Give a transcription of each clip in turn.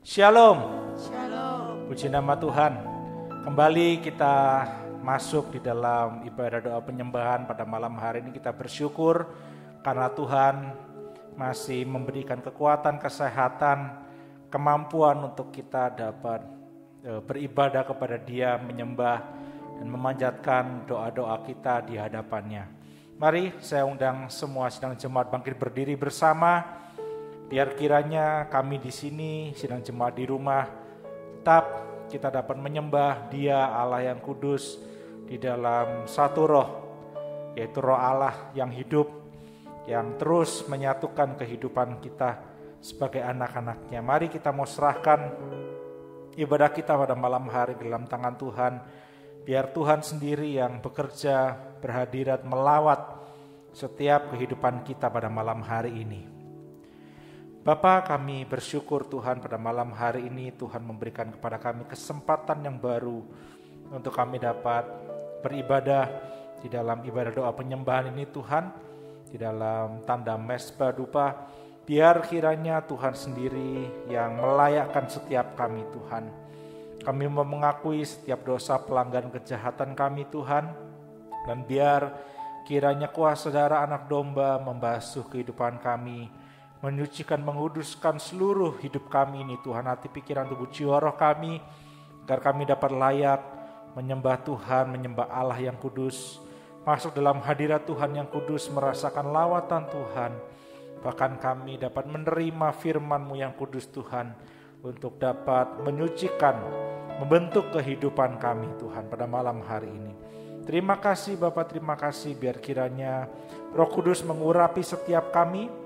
Shalom. Shalom. Puji nama Tuhan. Kembali kita masuk di dalam ibadah doa penyembahan pada malam hari ini. Kita bersyukur karena Tuhan masih memberikan kekuatan, kesehatan, kemampuan untuk kita dapat beribadah kepada Dia, menyembah dan memanjatkan doa-doa kita di hadapannya. Mari saya undang semua sidang jemaat bangkit berdiri bersama. Biar kiranya kami di sini, sidang jemaat di rumah, tetap kita dapat menyembah Dia Allah yang kudus di dalam satu roh, yaitu roh Allah yang hidup, yang terus menyatukan kehidupan kita sebagai anak-anaknya. Mari kita mau serahkan ibadah kita pada malam hari dalam tangan Tuhan. Biar Tuhan sendiri yang bekerja, berhadirat, melawat setiap kehidupan kita pada malam hari ini. Bapa, kami bersyukur Tuhan pada malam hari ini Tuhan memberikan kepada kami kesempatan yang baru untuk kami dapat beribadah di dalam ibadah doa penyembahan ini Tuhan, di dalam tanda mesbah dupa. Biar kiranya Tuhan sendiri yang melayakkan setiap kami Tuhan. Kami mau mengakui setiap dosa pelanggaran kejahatan kami Tuhan, dan biar kiranya kuasa darah anak domba membasuh kehidupan kami, menyucikan, menguduskan seluruh hidup kami ini Tuhan, hati, pikiran, tubuh, jiwa, roh kami, agar kami dapat layak menyembah Tuhan, menyembah Allah yang kudus, masuk dalam hadirat Tuhan yang kudus, merasakan lawatan Tuhan. Bahkan kami dapat menerima firman-Mu yang kudus Tuhan, untuk dapat menyucikan, membentuk kehidupan kami Tuhan pada malam hari ini. Terima kasih Bapa, terima kasih, biar kiranya Roh Kudus mengurapi setiap kami,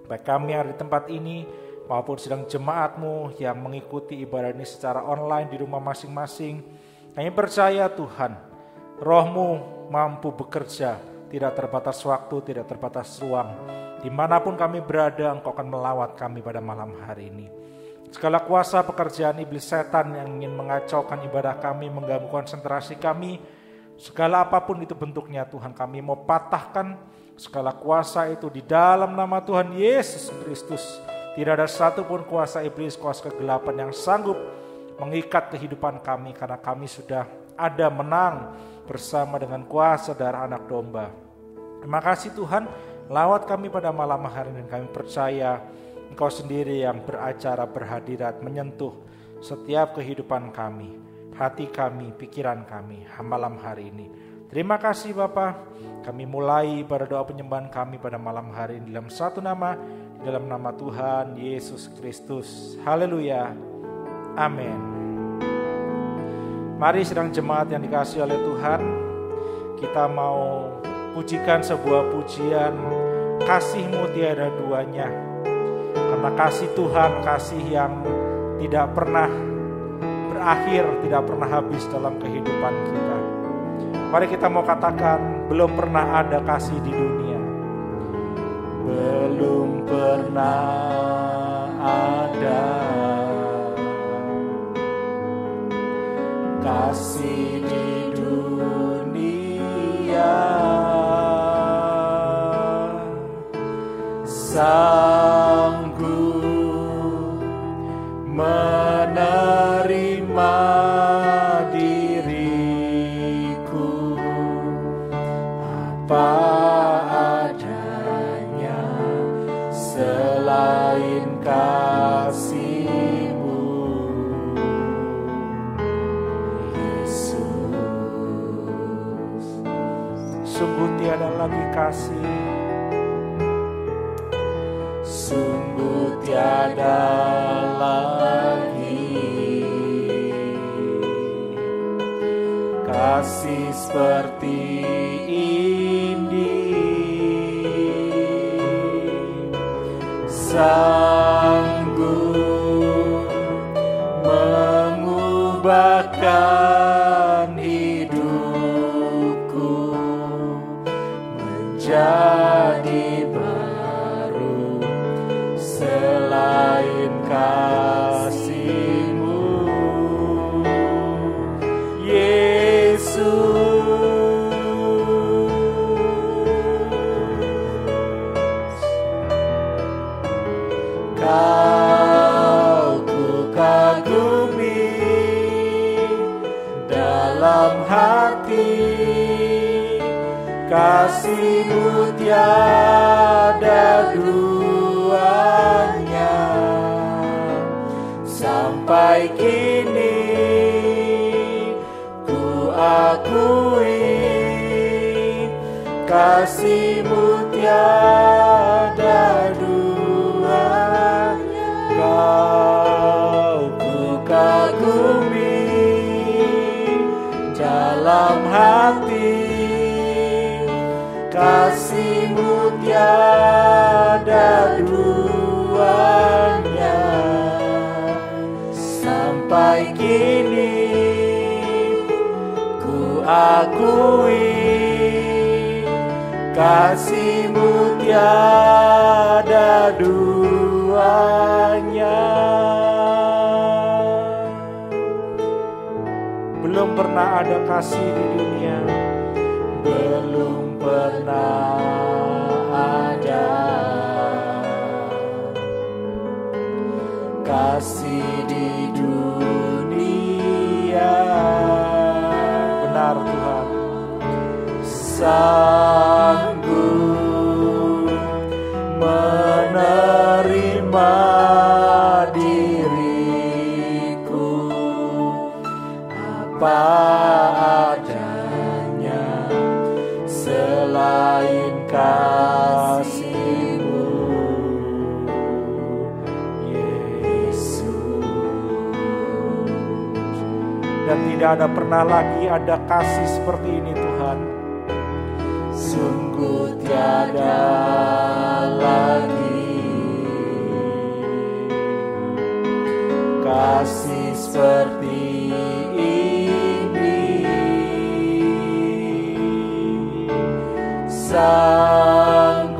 baik kami yang ada di tempat ini maupun sedang jemaat-Mu yang mengikuti ibadah ini secara online di rumah masing-masing. Kami percaya Tuhan, Roh-Mu mampu bekerja, tidak terbatas waktu, tidak terbatas ruang. Dimanapun kami berada, Engkau akan melawat kami pada malam hari ini. Segala kuasa pekerjaan iblis setan yang ingin mengacaukan ibadah kami, mengganggu konsentrasi kami, segala apapun itu bentuknya Tuhan, kami mau patahkan segala kuasa itu di dalam nama Tuhan Yesus Kristus. Tidak ada satupun kuasa iblis, kuasa kegelapan yang sanggup mengikat kehidupan kami, karena kami sudah ada menang bersama dengan kuasa darah anak domba. Terima kasih Tuhan, lawat kami pada malam hari ini. Kami percaya Engkau sendiri yang beracara, berhadirat, menyentuh setiap kehidupan kami, hati kami, pikiran kami malam hari ini. Terima kasih Bapa. Kami mulai pada doa penyembahan kami pada malam hari ini dalam satu nama, dalam nama Tuhan Yesus Kristus. Haleluya. Amin. Mari sedang jemaat yang dikasihi oleh Tuhan, kita mau pujikan sebuah pujian, kasih-Mu tiada duanya. Karena kasih Tuhan, kasih yang tidak pernah berakhir, tidak pernah habis dalam kehidupan kita. Mari kita mau katakan, belum pernah ada kasih di dunia. Belum pernah ada kasih di dunia, sanggup menerima diriku apa adanya, selain kasih-Mu Yesus. Sungguh tiada lagi kasih, sungguh tiada lagi kasih seperti ini, sanggup mengubahkan hidupku menjadi baru, selain kasih-Mu Yesus. kasih-Mu tiada duanya. Sampai kini ku akui kasih-Mu tiada duanya. Kau ku kagumi dalam hati, kasih-Mu tiada duanya. Sampai kini ku akui kasih-Mu tiada duanya. Belum pernah ada kasih di dunia, belum pernah ada kasih di dunia. Benar Tuhan, sanggup menerima diriku apa adanya, selain kasih-Mu, Yesus. Dan tidak ada pernah lagi ada kasih seperti ini Tuhan. Sungguh tiada lagi kasih seperti ini. Sanggup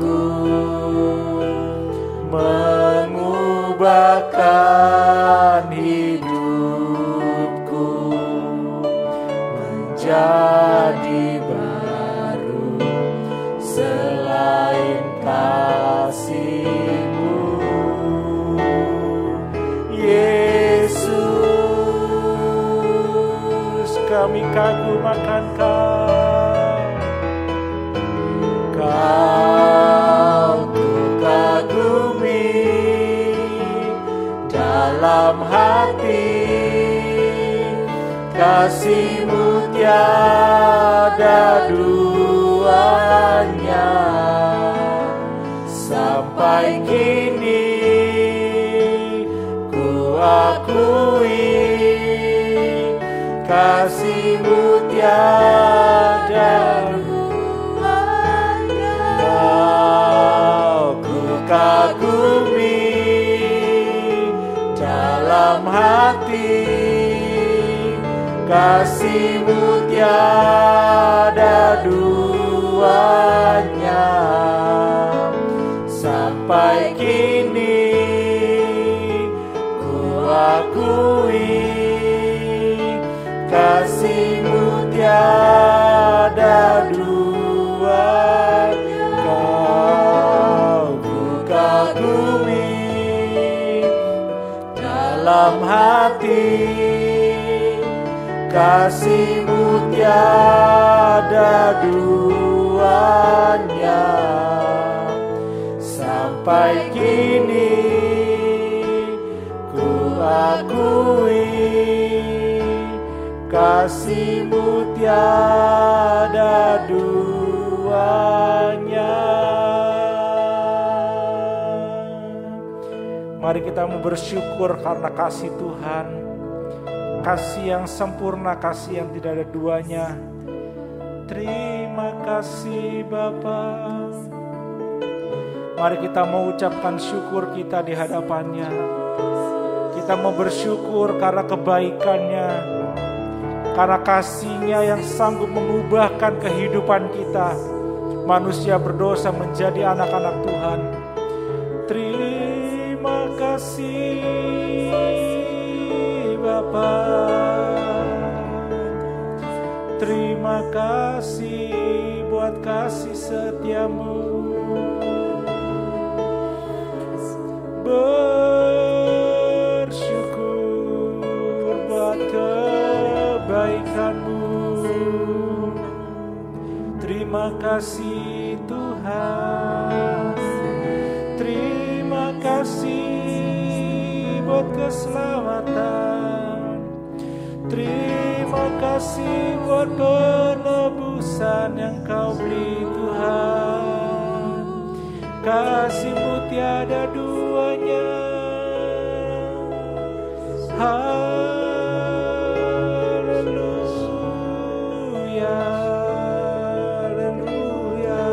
mengubahkan hidupku menjadi baru, selain kasih-Mu, Yesus. Kami kagum akan Kau, Kau ku kagumi dalam hati, kasih-Mu tiada duanya. Sampai kini ku akui kasih-Mu tiada duanya. Kau ku kagumi dalam hati, kasih-Mu tiada duanya. Sampai kini ku akui kasih-Mu tiada duanya. Kau ku kagumi dalam hati, kasih-Mu tiada duanya. Sampai kini ku akui kasih-Mu tiada duanya. Mari kita mau bersyukur karena kasih Tuhan, kasih yang sempurna, kasih yang tidak ada duanya. Terima kasih Bapa. Mari kita mau ucapkan syukur kita di hadapannya. Kita mau bersyukur karena kebaikannya, karena kasih-Nya yang sanggup mengubahkan kehidupan kita, manusia berdosa menjadi anak-anak Tuhan. Terima kasih Bapa. Terima kasih buat kasih setia-Mu. Bersyukur buat kebaikan-Mu. Terima kasih Tuhan. Terima kasih buat keselamatan. Terima kasih buat penebusan yang Kau beri Tuhan. Kasih-Mu tiada duanya. Haleluya, haleluya.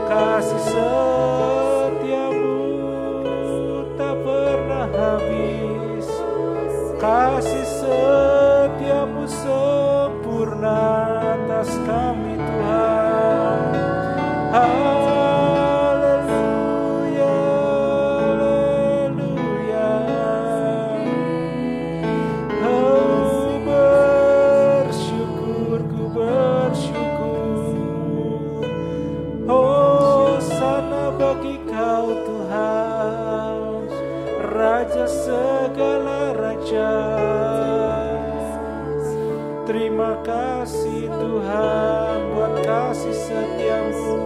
Kasih setiamu tak pernah habis. Kasih setiamu sempurna atas kami Tuhan. Haleluya, haleluya. Oh, bersyukur, ku bersyukur. Oh, sana bagi Kau Tuhan, Raja segala raja. Terima kasih Tuhan buat kasih setiamu.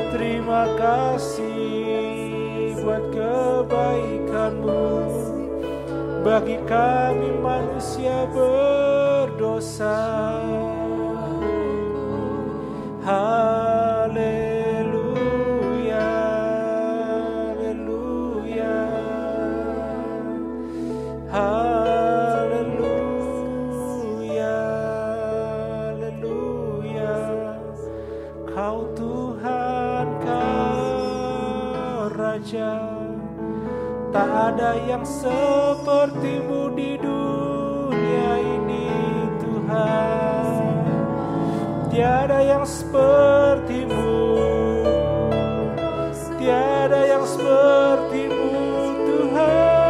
Terima kasih buat kebaikan-Mu bagi kami manusia berdosa. Haleluya, haleluya. Haleluya, haleluya. Kau Tuhan, Kau Raja. Tak ada yang seperti-Mu di dunia ini Tuhan. Tiada yang seperti-Mu. Tiada yang seperti-Mu Tuhan.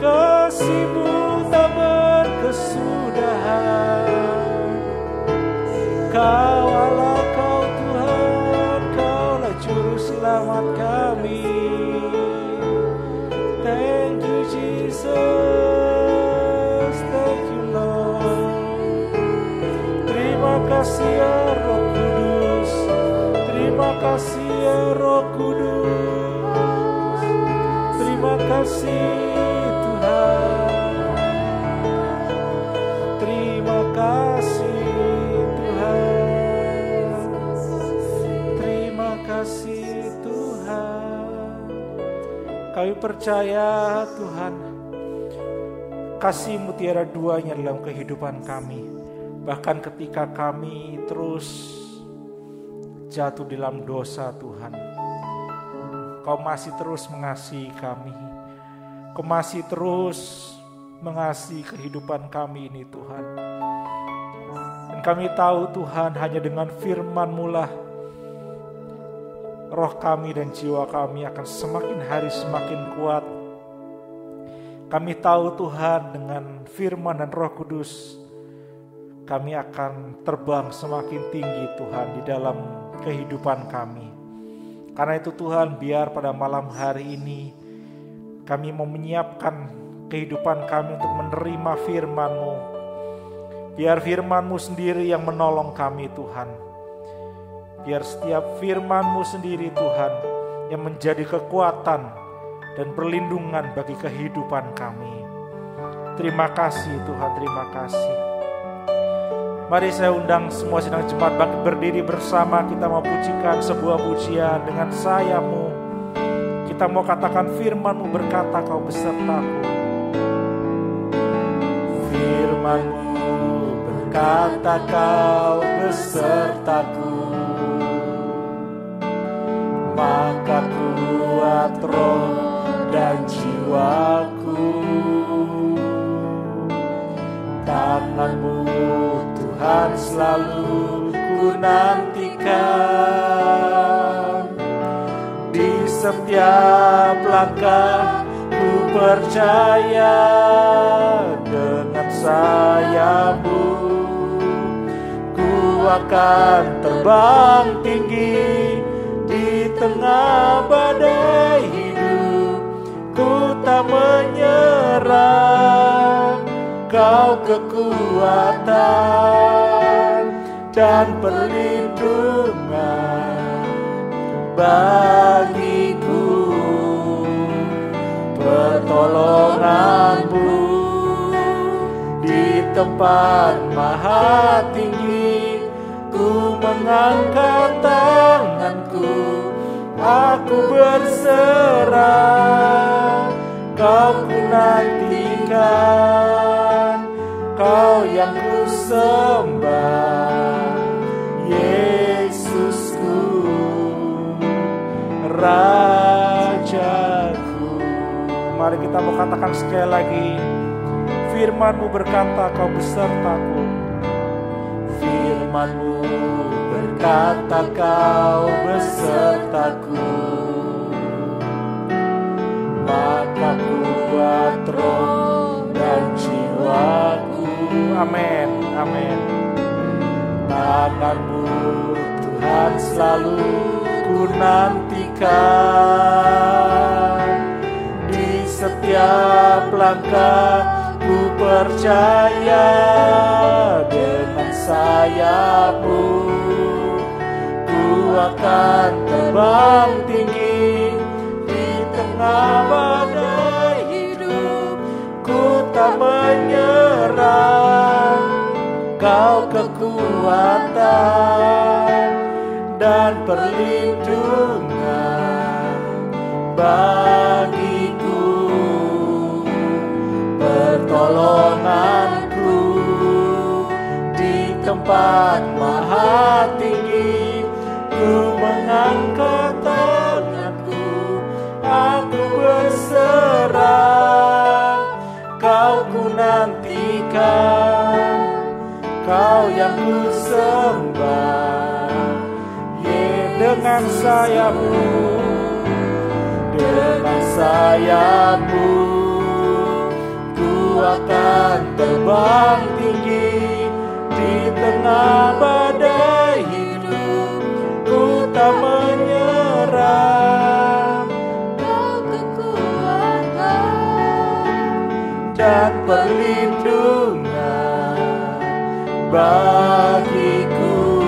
Kasih-Mu tak berkesudahan. Kau Allah, Kau Tuhan, Kaulah juru selamat kami. Thank you Jesus, thank you Lord. Terima kasih ya Roh Kudus. Terima kasih ya Roh Kudus. Terima kasih Tuhan. Terima kasih Tuhan. Terima kasih Tuhan. Kami percaya Tuhan, kasih-Mu tiada duanya dalam kehidupan kami. Bahkan ketika kami terus jatuh dalam dosa Tuhan, Kau masih terus mengasihi kami. Kau masih terus mengasihi kehidupan kami ini Tuhan. Dan kami tahu Tuhan, hanya dengan firman-Mu lah roh kami dan jiwa kami akan semakin hari semakin kuat. Kami tahu Tuhan, dengan firman dan Roh Kudus kami akan terbang semakin tinggi Tuhan di dalam kehidupan kami. Karena itu Tuhan, biar pada malam hari ini kami mau menyiapkan kehidupan kami untuk menerima firman-Mu. Biar firman-Mu sendiri yang menolong kami Tuhan. Biar setiap firman-Mu sendiri Tuhan yang menjadi kekuatan dan perlindungan bagi kehidupan kami. Terima kasih Tuhan, terima kasih. Mari saya undang semua sidang jemaat bangkit berdiri bersama. Kita mau pujikan sebuah pujian dengan saya-Mu. Kita mau katakan firman-Mu berkata, Kau besertaku. Firman-Mu berkata, Kau besertaku. Maka kuat roh dan jiwaku. Tangan-Mu Tuhan selalu ku nantikan. Di setiap langkah ku percaya, dengan sayap-Mu ku akan terbang tinggi. Di tengah badai hidup ku tak menyerah. Kau kekuatan, dan perlindungan bagiku, pertolongan-Mu di tempat maha tinggi. Ku mengangkat tanganku, aku berserah, Kau ku nantikan, Kau yang ku sembah, Yesusku, Rajaku. Mari kita mau katakan sekali lagi, firman-Mu berkata Kau besertaku. Firman-Mu berkata Kau besertaku, maka kuat roh dan jiwaku. Amin, amin. Tangan-Mu Tuhan selalu ku nantikan, di setiap langkah ku percaya dengan sayap-Mu ku akan terbang tinggi di tengah badai hidup. Ku tak menyerah, Kau kekuatan dan perlindungan bagiku, pertolonganku di tempat maha tinggi. Ku mengangkat tanganku, aku berserah, Kau ku nantikan, Kau yang ku sembah. Dengan sayap-Mu, dengan sayap-Mu ku akan terbang tinggi di tengah badai hidup. Ku tak menyerah, Kau kekuatan dan perlindungan bagiku,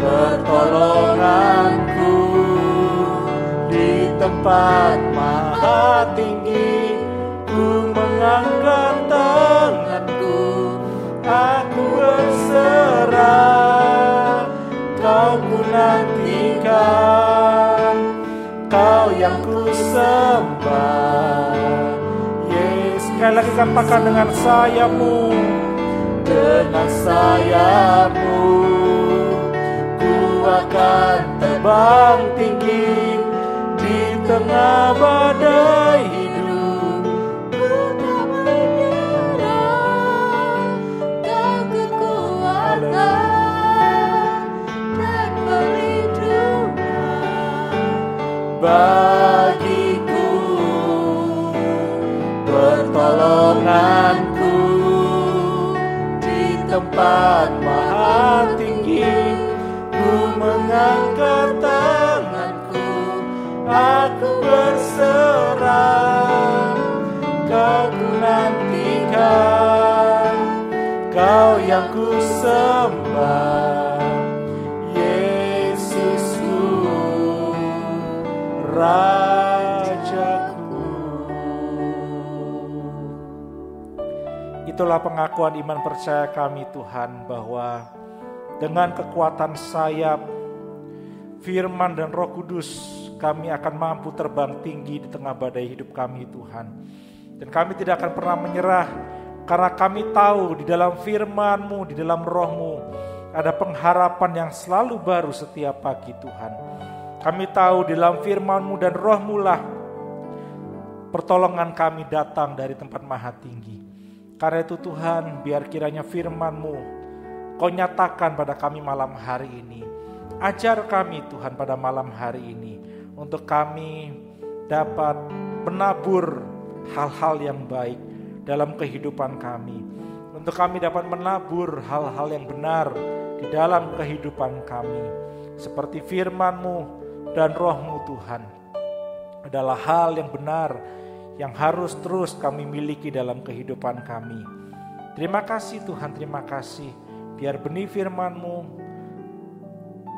pertolonganku di tempat maha tinggi. Ku mengangkat tanganku, aku berserah, Kau ku nantikan, Kau yang ku sembah. Sekali lagi katakan, dengan sayap-Mu, dengan sayap-Mu ku akan terbang tinggi di tengah badai hidup. Ku tak menyerah, Kau kekuatan dan perlindungan bagiku, pertolonganku di tempat maha tinggi. Ku mengangkat tanganku, aku berserah, Kau ku nantikan, Kau yang ku sembah, Yesusku, Rajaku. Itulah pengakuan iman percaya kami, Tuhan, bahwa dengan kekuatan sayap, firman dan Roh Kudus, kami akan mampu terbang tinggi di tengah badai hidup kami, Tuhan. Dan kami tidak akan pernah menyerah, karena kami tahu di dalam firman-Mu, di dalam Roh-Mu, ada pengharapan yang selalu baru setiap pagi, Tuhan. Kami tahu di dalam firman-Mu dan Roh-Mu lah pertolongan kami datang dari tempat maha tinggi. Karena itu Tuhan, biar kiranya firman-Mu Kau nyatakan pada kami malam hari ini. Ajar kami Tuhan pada malam hari ini, untuk kami dapat menabur hal-hal yang baik dalam kehidupan kami. Untuk kami dapat menabur hal-hal yang benar di dalam kehidupan kami. Seperti firman-Mu dan Roh-Mu Tuhan adalah hal yang benar yang harus terus kami miliki dalam kehidupan kami. Terima kasih Tuhan, terima kasih. Biar benih firman-Mu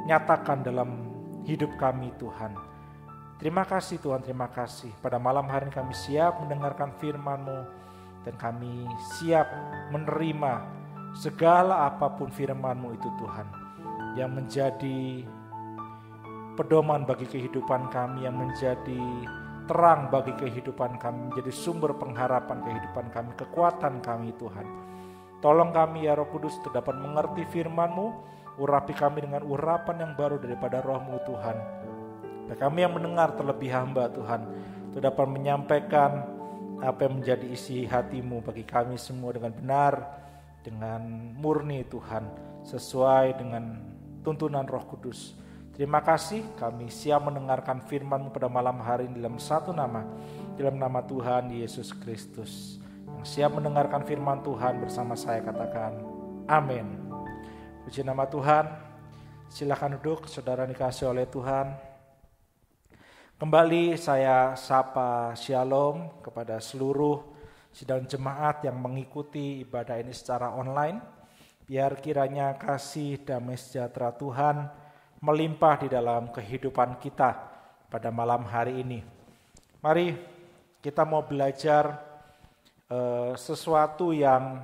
nyatakan dalam hidup kami Tuhan. Terima kasih Tuhan, terima kasih. Pada malam hari ini kami siap mendengarkan firman-Mu dan kami siap menerima segala apapun firman-Mu itu Tuhan, yang menjadi pedoman bagi kehidupan kami, yang menjadi terang bagi kehidupan kami, menjadi sumber pengharapan kehidupan kami, kekuatan kami Tuhan. Tolong kami ya Roh Kudus untuk dapat mengerti firman-Mu, urapi kami dengan urapan yang baru daripada Roh-Mu Tuhan. Dan kami yang mendengar terlebih hamba Tuhan, untuk dapat menyampaikan apa yang menjadi isi hati-Mu bagi kami semua dengan benar, dengan murni Tuhan, sesuai dengan tuntunan Roh Kudus. Terima kasih, kami siap mendengarkan firman-Mu pada malam hari ini dalam satu nama, dalam nama Tuhan Yesus Kristus. Yang siap mendengarkan firman Tuhan bersama saya katakan, amin. Puji nama Tuhan. Silakan duduk, saudara dikasih oleh Tuhan. Kembali saya sapa shalom kepada seluruh sidang jemaat yang mengikuti ibadah ini secara online. Biar kiranya kasih damai sejahtera Tuhan melimpah di dalam kehidupan kita pada malam hari ini. Mari kita mau belajar sesuatu yang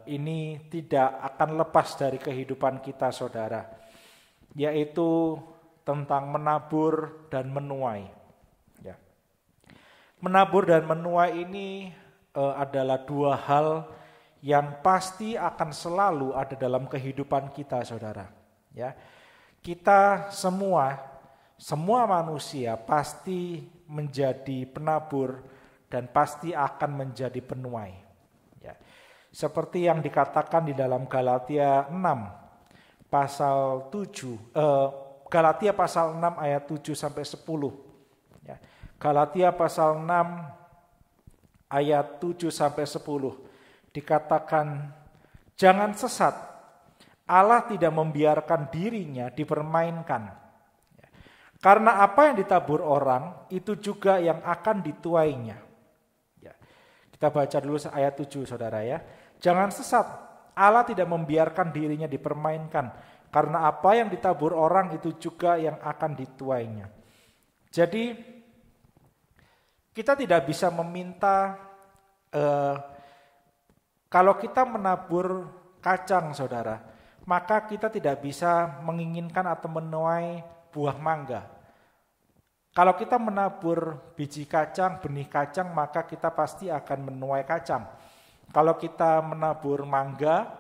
ini tidak akan lepas dari kehidupan kita saudara, yaitu tentang menabur dan menuai. Ya. Menabur dan menuai ini adalah dua hal yang pasti akan selalu ada dalam kehidupan kita saudara. Ya. Kita semua manusia pasti menjadi penabur dan pasti akan menjadi penuai. Ya. Seperti yang dikatakan di dalam Galatia 6 pasal 7, Galatia pasal 6 ayat 7 sampai 10. Ya. Galatia pasal 6 ayat 7 sampai 10 dikatakan, jangan sesat, Allah tidak membiarkan dirinya dipermainkan. Ya. Karena apa yang ditabur orang itu juga yang akan dituainya. Ya. Kita baca dulu ayat 7 saudara ya. Jangan sesat, Allah tidak membiarkan dirinya dipermainkan. Karena apa yang ditabur orang itu juga yang akan dituainya. Jadi kita tidak bisa meminta, kalau kita menabur kacang saudara, maka kita tidak bisa menginginkan atau menuai buah mangga. Kalau kita menabur biji kacang, benih kacang, maka kita pasti akan menuai kacang. Kalau kita menabur mangga,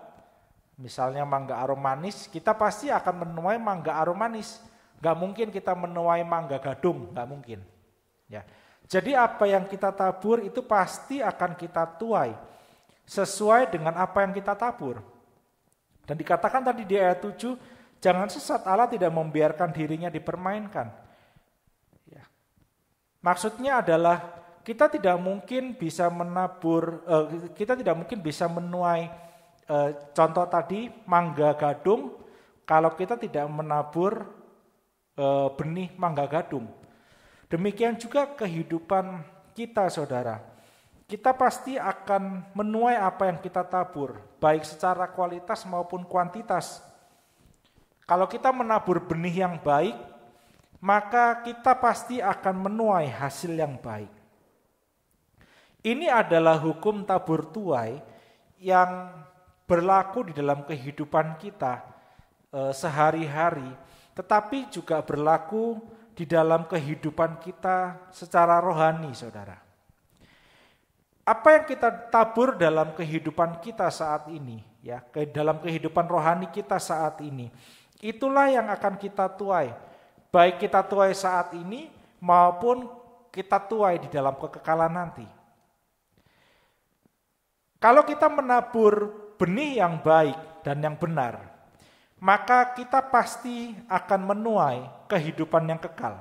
misalnya mangga aromanis, kita pasti akan menuai mangga aromanis. Gak mungkin kita menuai mangga gadung, gak mungkin. Ya. Jadi apa yang kita tabur itu pasti akan kita tuai sesuai dengan apa yang kita tabur. Dan dikatakan tadi di ayat 7, jangan sesat, Allah tidak membiarkan dirinya dipermainkan. Ya. Maksudnya adalah kita tidak mungkin bisa menabur, kita tidak mungkin bisa menuai. Contoh tadi mangga gadung, kalau kita tidak menabur benih mangga gadung. Demikian juga kehidupan kita saudara. Kita pasti akan menuai apa yang kita tabur, baik secara kualitas maupun kuantitas. Kalau kita menabur benih yang baik, maka kita pasti akan menuai hasil yang baik. Ini adalah hukum tabur tuai yang berlaku di dalam kehidupan kita sehari-hari, tetapi juga berlaku di dalam kehidupan kita secara rohani, saudara. Apa yang kita tabur dalam kehidupan kita saat ini, ya, dalam kehidupan rohani kita saat ini, itulah yang akan kita tuai. Baik kita tuai saat ini maupun kita tuai di dalam kekekalan nanti. Kalau kita menabur benih yang baik dan yang benar, maka kita pasti akan menuai kehidupan yang kekal.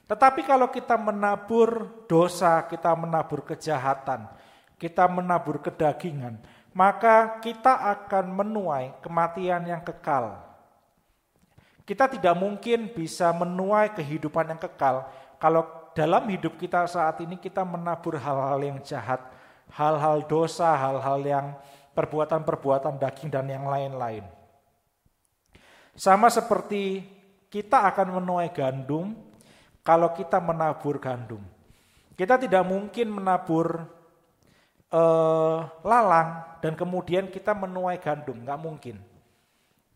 Tetapi kalau kita menabur dosa, kita menabur kejahatan, kita menabur kedagingan, maka kita akan menuai kematian yang kekal. Kita tidak mungkin bisa menuai kehidupan yang kekal kalau dalam hidup kita saat ini kita menabur hal-hal yang jahat, hal-hal dosa, hal-hal yang perbuatan-perbuatan daging dan yang lain-lain. Sama seperti kita akan menuai gandum kalau kita menabur gandum. Kita tidak mungkin menabur lalang dan kemudian kita menuai gandum, nggak mungkin.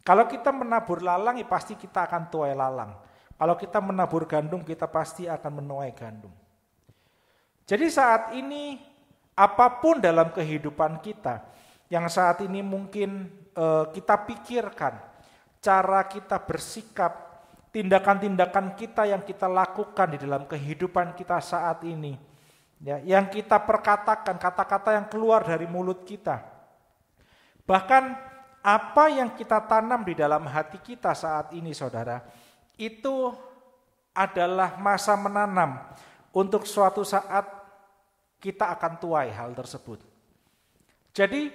Kalau kita menabur lalang, ya pasti kita akan tuai lalang. Kalau kita menabur gandum, kita pasti akan menuai gandum. Jadi saat ini, apapun dalam kehidupan kita, yang saat ini mungkin kita pikirkan, cara kita bersikap, tindakan-tindakan kita yang kita lakukan di dalam kehidupan kita saat ini, ya, yang kita perkatakan, kata-kata yang keluar dari mulut kita, bahkan apa yang kita tanam di dalam hati kita saat ini, saudara, itu adalah masa menanam untuk suatu saat kita akan tuai hal tersebut. Jadi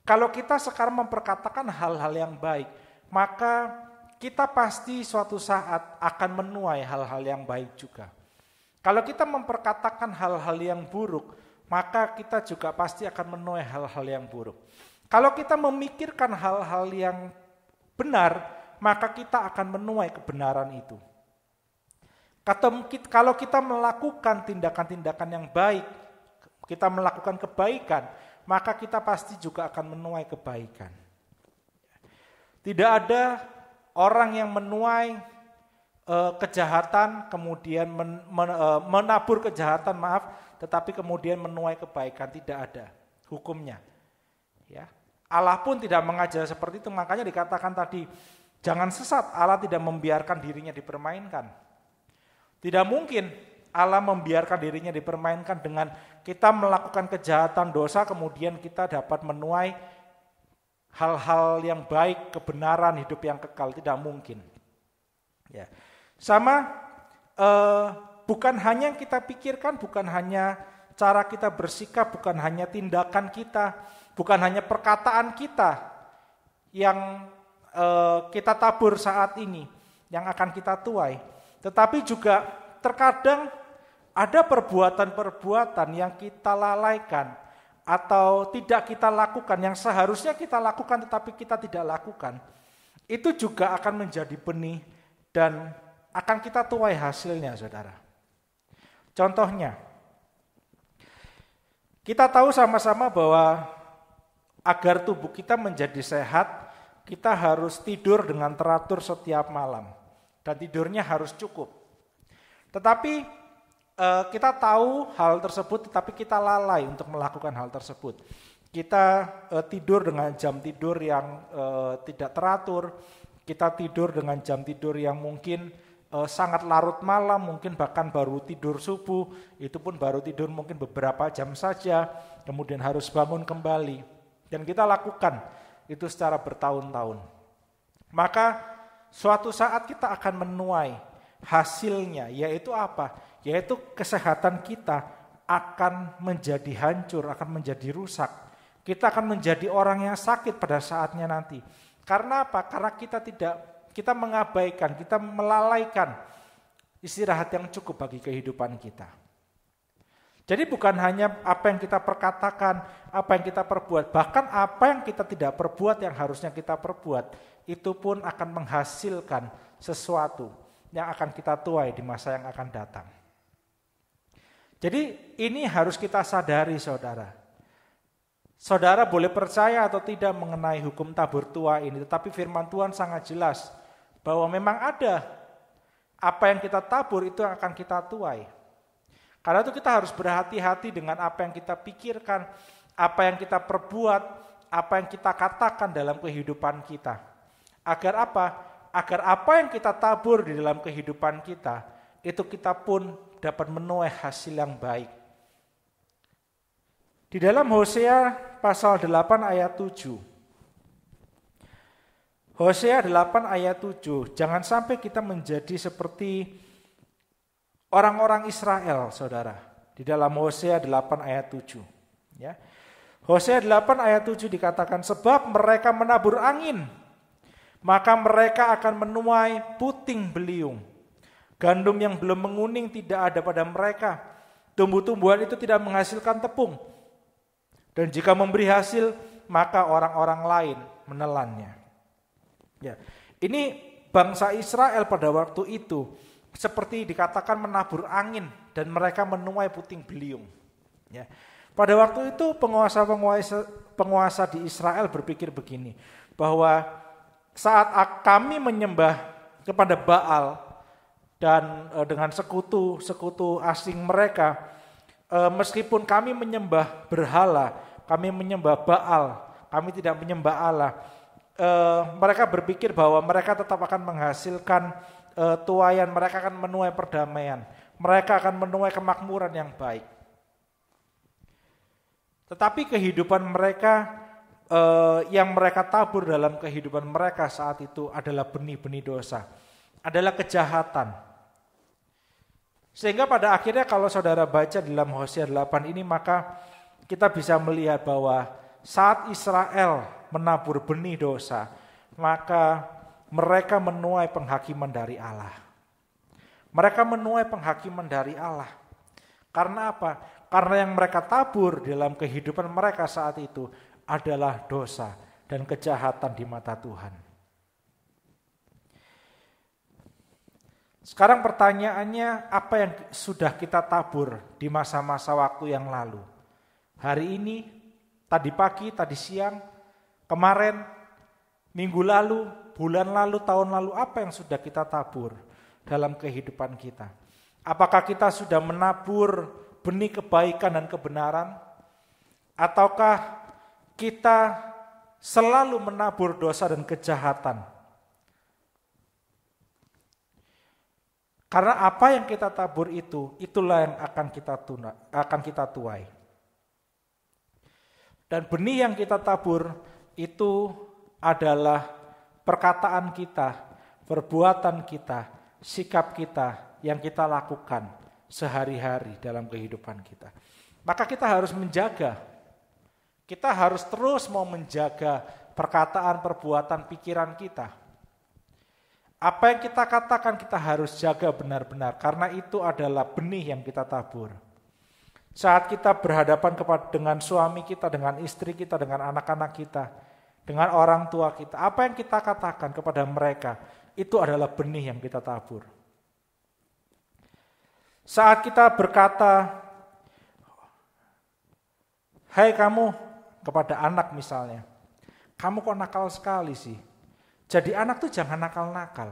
kalau kita sekarang memperkatakan hal-hal yang baik, maka kita pasti suatu saat akan menuai hal-hal yang baik juga. Kalau kita memperkatakan hal-hal yang buruk, maka kita juga pasti akan menuai hal-hal yang buruk. Kalau kita memikirkan hal-hal yang benar, maka kita akan menuai kebenaran itu. Kalau kita melakukan tindakan-tindakan yang baik, kita melakukan kebaikan, maka kita pasti juga akan menuai kebaikan. Tidak ada orang yang menuai kejahatan, kemudian menabur kejahatan, tetapi kemudian menuai kebaikan. Tidak ada hukumnya. Ya. Allah pun tidak mengajar seperti itu, makanya dikatakan tadi, jangan sesat, Allah tidak membiarkan dirinya dipermainkan. Tidak mungkin Allah membiarkan dirinya dipermainkan dengan kita melakukan kejahatan, dosa, kemudian kita dapat menuai hal-hal yang baik, kebenaran, hidup yang kekal, tidak mungkin. Ya. Sama, bukan hanya yang kita pikirkan, bukan hanya cara kita bersikap, bukan hanya tindakan kita, bukan hanya perkataan kita yang kita tabur saat ini, yang akan kita tuai. Tetapi juga terkadang ada perbuatan-perbuatan yang kita lalaikan, atau tidak kita lakukan, yang seharusnya kita lakukan tetapi kita tidak lakukan, itu juga akan menjadi benih dan akan kita tuai hasilnya, saudara. Contohnya, kita tahu sama-sama bahwa agar tubuh kita menjadi sehat, kita harus tidur dengan teratur setiap malam, dan tidurnya harus cukup. Tetapi kita tahu hal tersebut, tetapi kita lalai untuk melakukan hal tersebut. Kita tidur dengan jam tidur yang tidak teratur, kita tidur dengan jam tidur yang mungkin sangat larut malam, mungkin bahkan baru tidur subuh, itu pun baru tidur mungkin beberapa jam saja, kemudian harus bangun kembali. Dan kita lakukan itu secara bertahun-tahun. Maka suatu saat kita akan menuai hasilnya, yaitu apa? Yaitu kesehatan kita akan menjadi hancur, akan menjadi rusak. Kita akan menjadi orang yang sakit pada saatnya nanti. Karena apa? Karena kita mengabaikan, kita melalaikan istirahat yang cukup bagi kehidupan kita. Jadi bukan hanya apa yang kita perkatakan, apa yang kita perbuat, bahkan apa yang kita tidak perbuat yang harusnya kita perbuat, itu pun akan menghasilkan sesuatu yang akan kita tuai di masa yang akan datang. Jadi ini harus kita sadari, saudara. Saudara boleh percaya atau tidak mengenai hukum tabur tuai ini, tetapi firman Tuhan sangat jelas bahwa memang ada apa yang kita tabur itu akan kita tuai. Karena itu kita harus berhati-hati dengan apa yang kita pikirkan, apa yang kita perbuat, apa yang kita katakan dalam kehidupan kita. Agar apa? Agar apa yang kita tabur di dalam kehidupan kita, itu kita pun dapat menuai hasil yang baik. Di dalam Hosea pasal 8 ayat 7. Hosea 8 ayat 7, jangan sampai kita menjadi seperti orang-orang Israel, saudara. Di dalam Hosea 8 ayat 7. Ya. Hosea 8 ayat 7 dikatakan, sebab mereka menabur angin, maka mereka akan menuai puting beliung. Gandum yang belum menguning tidak ada pada mereka. Tumbuh-tumbuhan itu tidak menghasilkan tepung. Dan jika memberi hasil, maka orang-orang lain menelannya. Ya, ini bangsa Israel pada waktu itu seperti dikatakan menabur angin dan mereka menuai puting beliung. Ya. Pada waktu itu penguasa di Israel berpikir begini, bahwa saat kami menyembah kepada Baal dan dengan sekutu asing mereka, meskipun kami menyembah berhala, kami menyembah Baal, kami tidak menyembah Allah, mereka berpikir bahwa mereka tetap akan menghasilkan tuaian, mereka akan menuai perdamaian, mereka akan menuai kemakmuran yang baik. Tetapi kehidupan mereka yang mereka tabur dalam kehidupan mereka saat itu adalah benih-benih dosa, adalah kejahatan. Sehingga pada akhirnya kalau saudara baca dalam Hosea 8 ini, maka kita bisa melihat bahwa saat Israel menabur benih dosa, maka mereka menuai penghakiman dari Allah. Mereka menuai penghakiman dari Allah. Karena apa? Karena yang mereka tabur dalam kehidupan mereka saat itu adalah dosa dan kejahatan di mata Tuhan. Sekarang pertanyaannya, apa yang sudah kita tabur di masa-masa waktu yang lalu? Hari ini, tadi pagi, tadi siang, kemarin, minggu lalu, bulan lalu, tahun lalu, apa yang sudah kita tabur dalam kehidupan kita? Apakah kita sudah menabur benih kebaikan dan kebenaran? Ataukah kita selalu menabur dosa dan kejahatan? Karena apa yang kita tabur itu, itulah yang akan kita tuai. Dan benih yang kita tabur itu adalah perkataan kita, perbuatan kita, sikap kita yang kita lakukan sehari-hari dalam kehidupan kita. Maka kita harus menjaga. Kita harus terus mau menjaga perkataan, perbuatan, pikiran kita. Apa yang kita katakan kita harus jaga benar-benar, karena itu adalah benih yang kita tabur. Saat kita berhadapan dengan suami kita, dengan istri kita, dengan anak-anak kita, dengan orang tua kita, apa yang kita katakan kepada mereka, itu adalah benih yang kita tabur. Saat kita berkata, "Hai kamu," kepada anak misalnya, "Kamu kok nakal sekali sih?" Jadi anak tuh jangan nakal-nakal.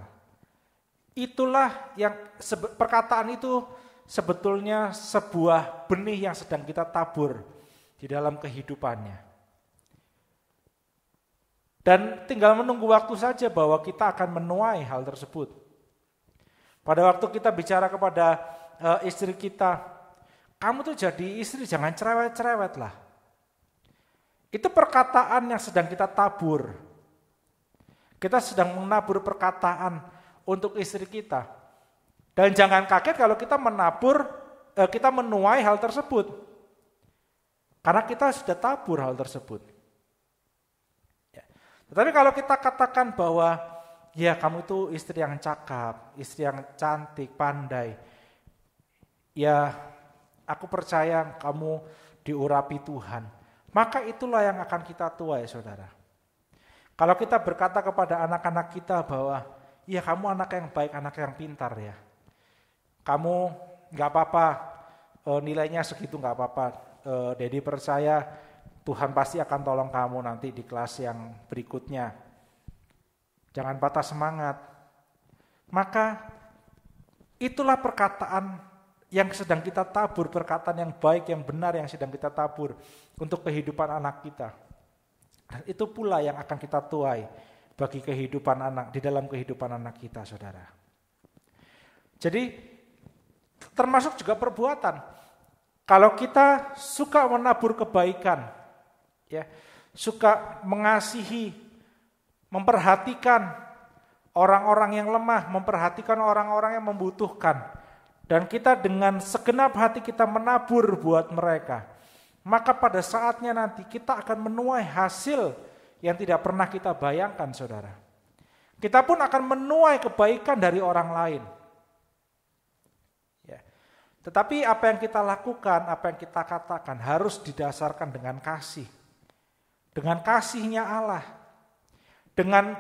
Itulah yang perkataan itu sebetulnya sebuah benih yang sedang kita tabur di dalam kehidupannya. Dan tinggal menunggu waktu saja bahwa kita akan menuai hal tersebut. Pada waktu kita bicara kepada istri kita, "Kamu tuh jadi istri jangan cerewet-cerewet lah." Itu perkataan yang sedang kita tabur. Kita sedang menabur perkataan untuk istri kita. Dan jangan kaget kalau kita kita menuai hal tersebut. Karena kita sudah tabur hal tersebut. Ya. Tetapi kalau kita katakan bahwa, "Ya kamu itu istri yang cakap, istri yang cantik, pandai. Ya aku percaya kamu diurapi Tuhan." Maka itulah yang akan kita tuai, saudara. Kalau kita berkata kepada anak-anak kita bahwa, "Ya kamu anak yang baik, anak yang pintar ya. Kamu gak apa-apa, nilainya segitu gak apa-apa. Dedi percaya Tuhan pasti akan tolong kamu nanti di kelas yang berikutnya. Jangan patah semangat." Maka itulah perkataan yang sedang kita tabur, perkataan yang baik, yang benar yang sedang kita tabur untuk kehidupan anak kita. Dan itu pula yang akan kita tuai bagi kehidupan anak, di dalam kehidupan anak kita, saudara. Jadi termasuk juga perbuatan. Kalau kita suka menabur kebaikan, ya, suka mengasihi, memperhatikan orang-orang yang lemah, memperhatikan orang-orang yang membutuhkan, dan kita dengan segenap hati kita menabur buat mereka, maka pada saatnya nanti kita akan menuai hasil yang tidak pernah kita bayangkan, saudara. Kita pun akan menuai kebaikan dari orang lain. Ya. Tetapi apa yang kita lakukan, apa yang kita katakan harus didasarkan dengan kasih, dengan kasih-Nya Allah, dengan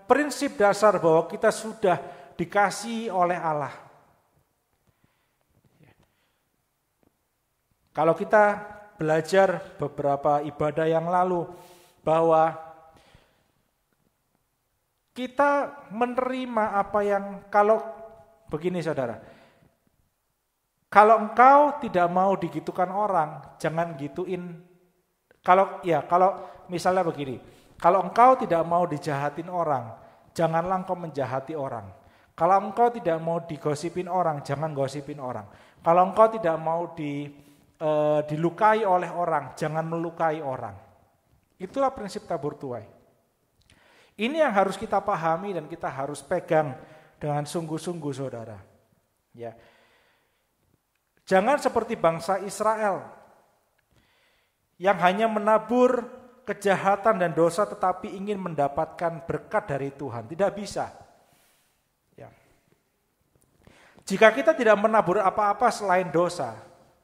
prinsip dasar bahwa kita sudah dikasihi oleh Allah. Kalau kita belajar beberapa ibadah yang lalu bahwa kita menerima apa yang, kalau begini saudara, kalau engkau tidak mau digitukan orang, jangan gituin. Kalau misalnya begini, kalau engkau tidak mau dijahatin orang, janganlah engkau menjahati orang. Kalau engkau tidak mau digosipin orang, jangan gosipin orang. Kalau engkau tidak mau dilukai oleh orang, jangan melukai orang. Itulah prinsip tabur tuai. Ini yang harus kita pahami dan kita harus pegang dengan sungguh-sungguh saudara. Ya. Jangan seperti bangsa Israel yang hanya menabur kejahatan dan dosa tetapi ingin mendapatkan berkat dari Tuhan. Tidak bisa. Ya. Jika kita tidak menabur apa-apa selain dosa,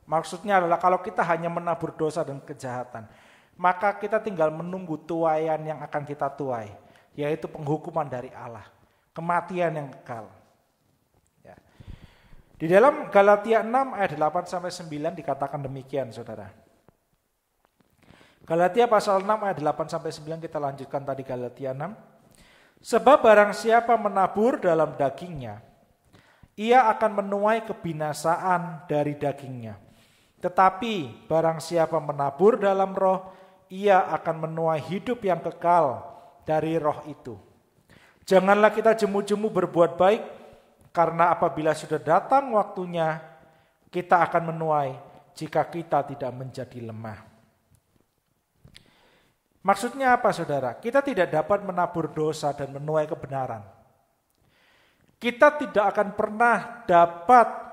maksudnya adalah kalau kita hanya menabur dosa dan kejahatan, maka kita tinggal menunggu tuaian yang akan kita tuai, yaitu penghukuman dari Allah, kematian yang kekal. Ya. Di dalam Galatia 6 ayat 8-9 dikatakan demikian saudara. Galatia pasal 6 ayat 8-9 kita lanjutkan tadi Galatia 6. Sebab barang siapa menabur dalam dagingnya, ia akan menuai kebinasaan dari dagingnya. Tetapi barang siapa menabur dalam roh, ia akan menuai hidup yang kekal dari roh itu. Janganlah kita jemu-jemu berbuat baik, karena apabila sudah datang waktunya, kita akan menuai jika kita tidak menjadi lemah. Maksudnya apa saudara? Kita tidak dapat menabur dosa dan menuai kebenaran. Kita tidak akan pernah dapat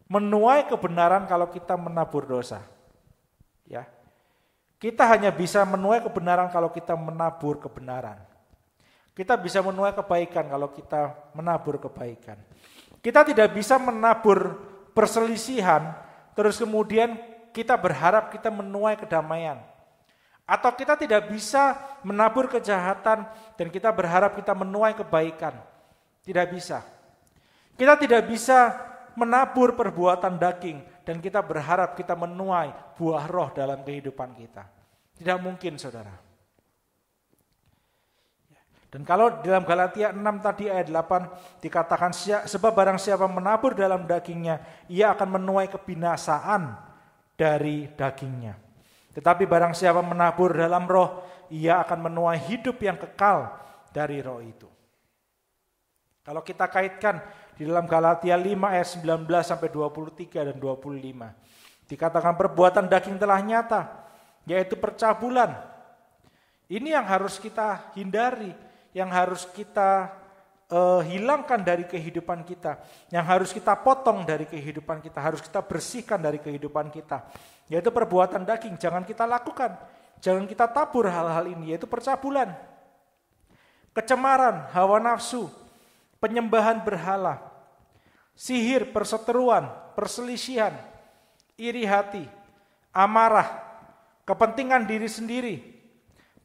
menuai kebenaran kalau kita menabur dosa. Ya. Kita hanya bisa menuai kebenaran kalau kita menabur kebenaran. Kita bisa menuai kebaikan kalau kita menabur kebaikan. Kita tidak bisa menabur perselisihan, terus kemudian kita berharap kita menuai kedamaian. Atau kita tidak bisa menabur kejahatan dan kita berharap kita menuai kebaikan. Tidak bisa. Kita tidak bisa menabur perbuatan daging dan kita berharap kita menuai buah roh dalam kehidupan kita. Tidak mungkin saudara. Dan kalau dalam Galatia 6 tadi ayat 8 dikatakan sebab barang siapa menabur dalam dagingnya, ia akan menuai kebinasaan dari dagingnya. Tetapi barang siapa menabur dalam roh, ia akan menuai hidup yang kekal dari roh itu. Kalau kita kaitkan di dalam Galatia 5 ayat 19-23 dan 25. Dikatakan perbuatan daging telah nyata, yaitu percabulan. Ini yang harus kita hindari, yang harus kita hilangkan dari kehidupan kita, yang harus kita potong dari kehidupan kita, harus kita bersihkan dari kehidupan kita. Yaitu perbuatan daging, jangan kita lakukan, jangan kita tabur hal-hal ini, yaitu percabulan, kecemaran, hawa nafsu, penyembahan berhala, sihir, perseteruan, perselisihan, iri hati, amarah, kepentingan diri sendiri,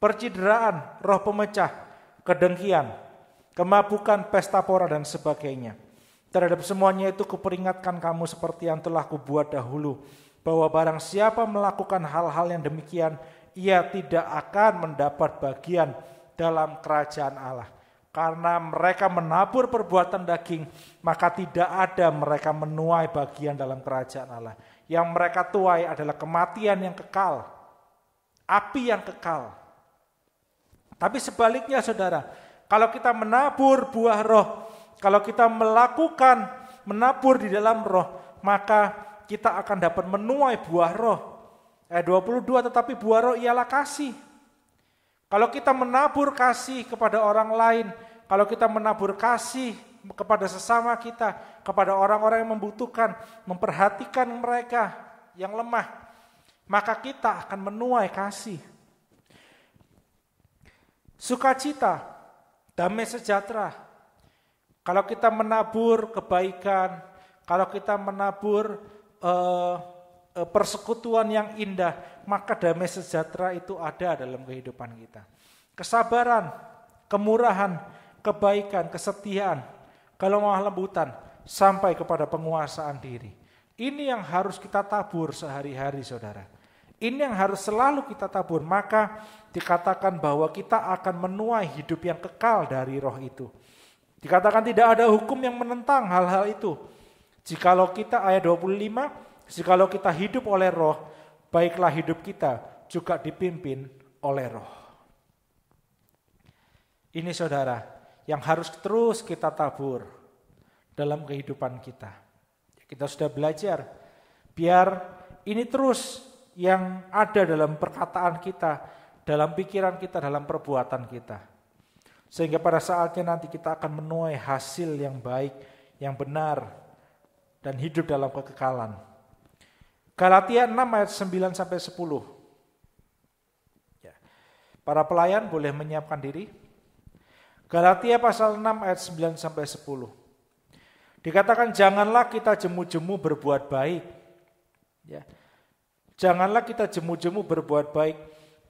percideraan, roh pemecah, kedengkian, kemabukan, pesta pora dan sebagainya. Terhadap semuanya itu kuperingatkan kamu seperti yang telah kubuat dahulu, bahwa barang siapa melakukan hal-hal yang demikian, ia tidak akan mendapat bagian dalam kerajaan Allah. Karena mereka menabur perbuatan daging, maka tidak ada mereka menuai bagian dalam kerajaan Allah. Yang mereka tuai adalah kematian yang kekal, api yang kekal. Tapi sebaliknya saudara, kalau kita menabur buah roh, kalau kita menabur di dalam roh, maka kita akan dapat menuai buah roh. Ayat 22, tetapi buah roh ialah kasih. Kalau kita menabur kasih kepada orang lain, kalau kita menabur kasih kepada sesama kita, kepada orang-orang yang membutuhkan, memperhatikan mereka yang lemah, maka kita akan menuai kasih. Sukacita, damai sejahtera. Kalau kita menabur kebaikan, kalau kita menabur persekutuan yang indah, maka damai sejahtera itu ada dalam kehidupan kita. Kesabaran, kemurahan, kebaikan, kesetiaan, kelemah lembutan, sampai kepada penguasaan diri. Ini yang harus kita tabur sehari-hari, saudara. Ini yang harus selalu kita tabur. Maka dikatakan bahwa kita akan menuai hidup yang kekal dari roh itu. Dikatakan tidak ada hukum yang menentang hal-hal itu. Jikalau kita, ayat 25, jikalau kita hidup oleh roh, baiklah hidup kita juga dipimpin oleh roh. Ini saudara, yang harus terus kita tabur dalam kehidupan kita. Kita sudah belajar, biar ini terus yang ada dalam perkataan kita, dalam pikiran kita, dalam perbuatan kita. Sehingga pada saatnya nanti kita akan menuai hasil yang baik, yang benar, dan hidup dalam kekekalan. Galatia 6 ayat 9-10. Ya. Para pelayan boleh menyiapkan diri. Galatia pasal 6 ayat 9-10. Dikatakan janganlah kita jemu-jemu berbuat baik. Ya. Janganlah kita jemu-jemu berbuat baik,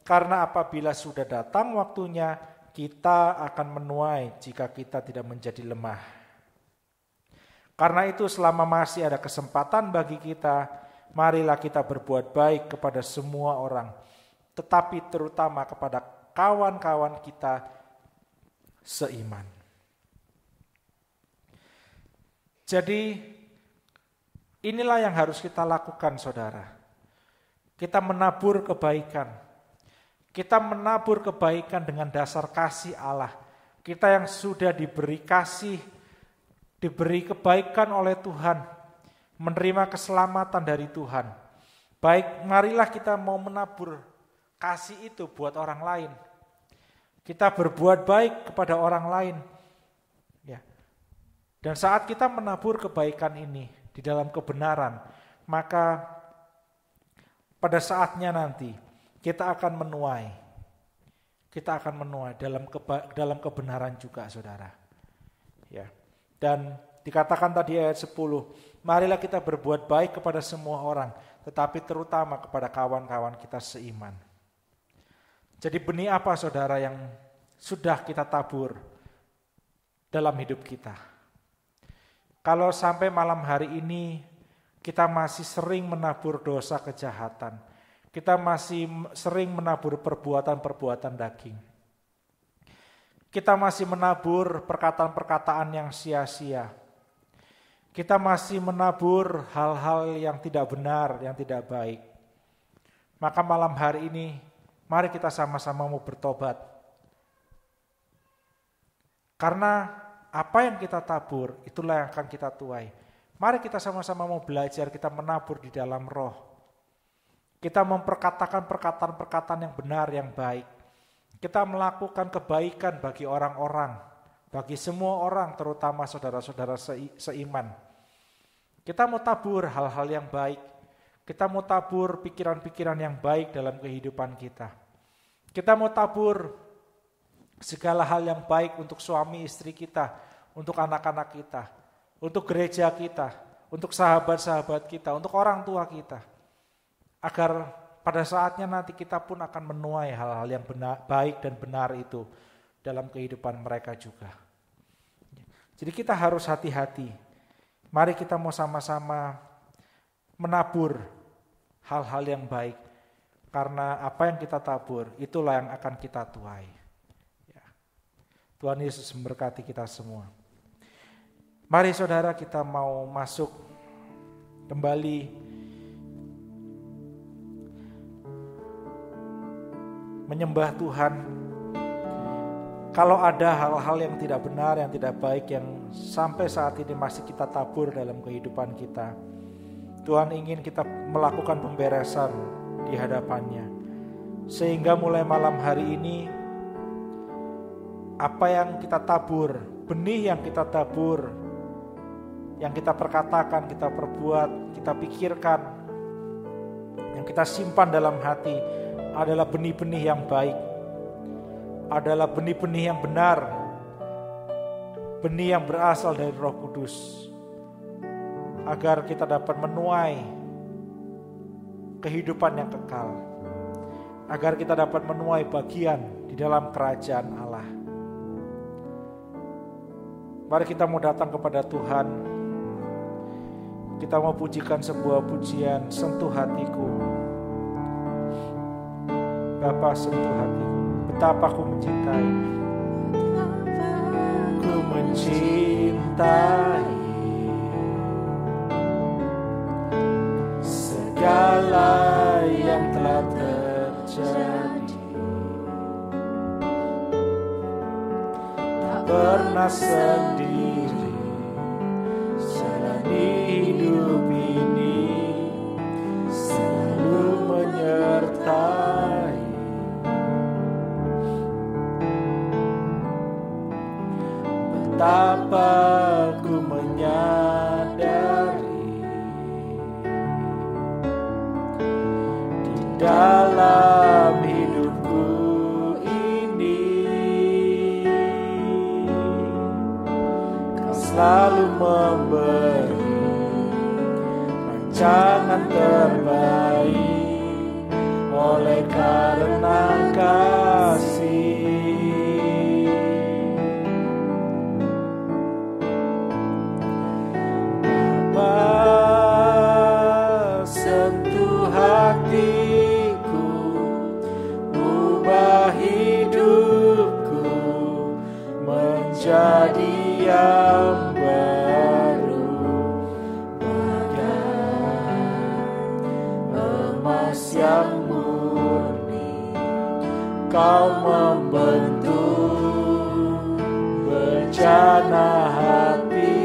karena apabila sudah datang waktunya, kita akan menuai jika kita tidak menjadi lemah. Karena itu selama masih ada kesempatan bagi kita, marilah kita berbuat baik kepada semua orang, tetapi terutama kepada kawan-kawan kita seiman. Jadi inilah yang harus kita lakukan, saudara. Kita menabur kebaikan. Kita menabur kebaikan dengan dasar kasih Allah. Kita yang sudah diberi kasih, diberi kebaikan oleh Tuhan, menerima keselamatan dari Tuhan. Baik, marilah kita mau menabur kasih itu buat orang lain. Kita berbuat baik kepada orang lain. Ya. Dan saat kita menabur kebaikan ini di dalam kebenaran, maka pada saatnya nanti kita akan menuai. Kita akan menuai dalam kebenaran juga, saudara. Ya. Dan dikatakan tadi ayat 10, marilah kita berbuat baik kepada semua orang, tetapi terutama kepada kawan-kawan kita seiman. Jadi benih apa, saudara, yang sudah kita tabur dalam hidup kita? Kalau sampai malam hari ini kita masih sering menabur dosa kejahatan, kita masih sering menabur perbuatan-perbuatan daging, kita masih menabur perkataan-perkataan yang sia-sia, kita masih menabur hal-hal yang tidak benar, yang tidak baik, maka malam hari ini mari kita sama-sama mau bertobat. Karena apa yang kita tabur, itulah yang akan kita tuai. Mari kita sama-sama mau belajar, kita menabur di dalam roh. Kita memperkatakan perkataan-perkataan yang benar, yang baik. Kita melakukan kebaikan bagi orang-orang, bagi semua orang, terutama saudara-saudara seiman. Kita mau tabur hal-hal yang baik. Kita mau tabur pikiran-pikiran yang baik dalam kehidupan kita. Kita mau tabur segala hal yang baik untuk suami istri kita, untuk anak-anak kita, untuk gereja kita, untuk sahabat-sahabat kita, untuk orang tua kita. Agar pada saatnya nanti kita pun akan menuai hal-hal yang benar, baik dan benar itu dalam kehidupan mereka juga. Jadi kita harus hati-hati. Mari kita mau sama-sama menabur hal-hal yang baik. Karena apa yang kita tabur, itulah yang akan kita tuai. Ya. Tuhan Yesus memberkati kita semua. Mari saudara, kita mau masuk kembali menyembah Tuhan. Kalau ada hal-hal yang tidak benar, yang tidak baik, yang sampai saat ini masih kita tabur dalam kehidupan kita, Tuhan ingin kita melakukan pemberesan di hadapannya. Sehingga mulai malam hari ini, apa yang kita tabur, benih yang kita tabur, yang kita perkatakan, kita perbuat, kita pikirkan, yang kita simpan dalam hati, adalah benih-benih yang baik, adalah benih-benih yang benar, benih yang berasal dari Roh Kudus, agar kita dapat menuai kehidupan yang kekal, agar kita dapat menuai bagian di dalam kerajaan Allah. Mari kita mau datang kepada Tuhan. Kita mau pujikan sebuah pujian, sentuh hatiku. Bapa, sentuh hatiku. Betapa aku mencintai. Ku mencintai segala yang telah terjadi. Tak pernah sendiri jalani hidup ini, selalu menyertai. Betapa ku menyadari di dalam hidupku ini Kau selalu memberi rancangan terbaik oleh karena kasih. Sentuh hatiku, ubah hidupku menjadi yang baru, bagai emas yang murni. Kau membentuk bejana hatiku.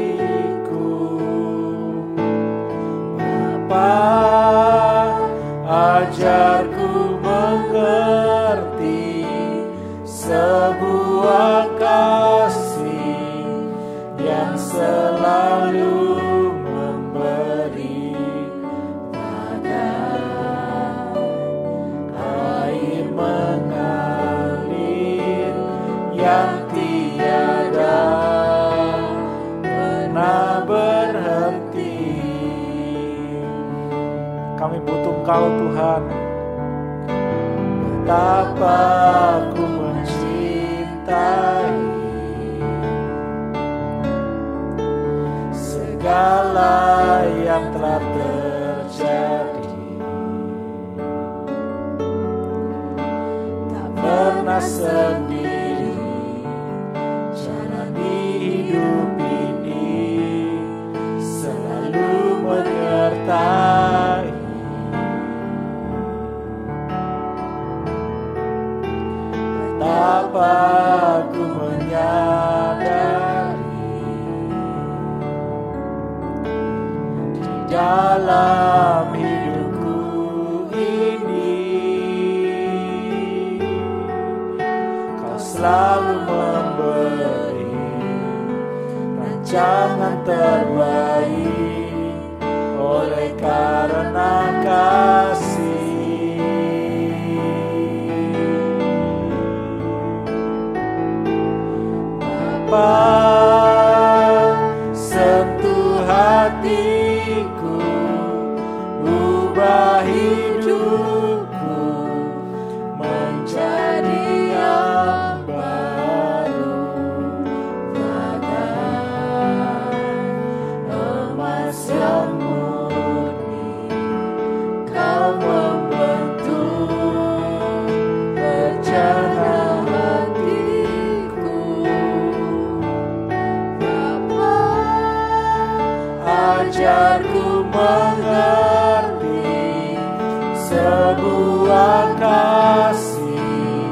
Ajarku mengerti sebuah kasih yang selalu memberi, bagai air mengalir yang tiada pernah berhenti. Kami butuh Engkau Tuhan. Betapa ku mencintai segala yang telah terjadi. Tak pernah sendiri jalani hidup ini, selalu menyertai. Betapa ku menyadari di dalam hidupku ini Kau selalu memberi rancangan terbaik oleh karena kasih. Sentuh hatiku, ubah hidupku menjadi yang baru, bagai emas yang murni. Kau membentuk bejana ajarku mengerti sebuah kasih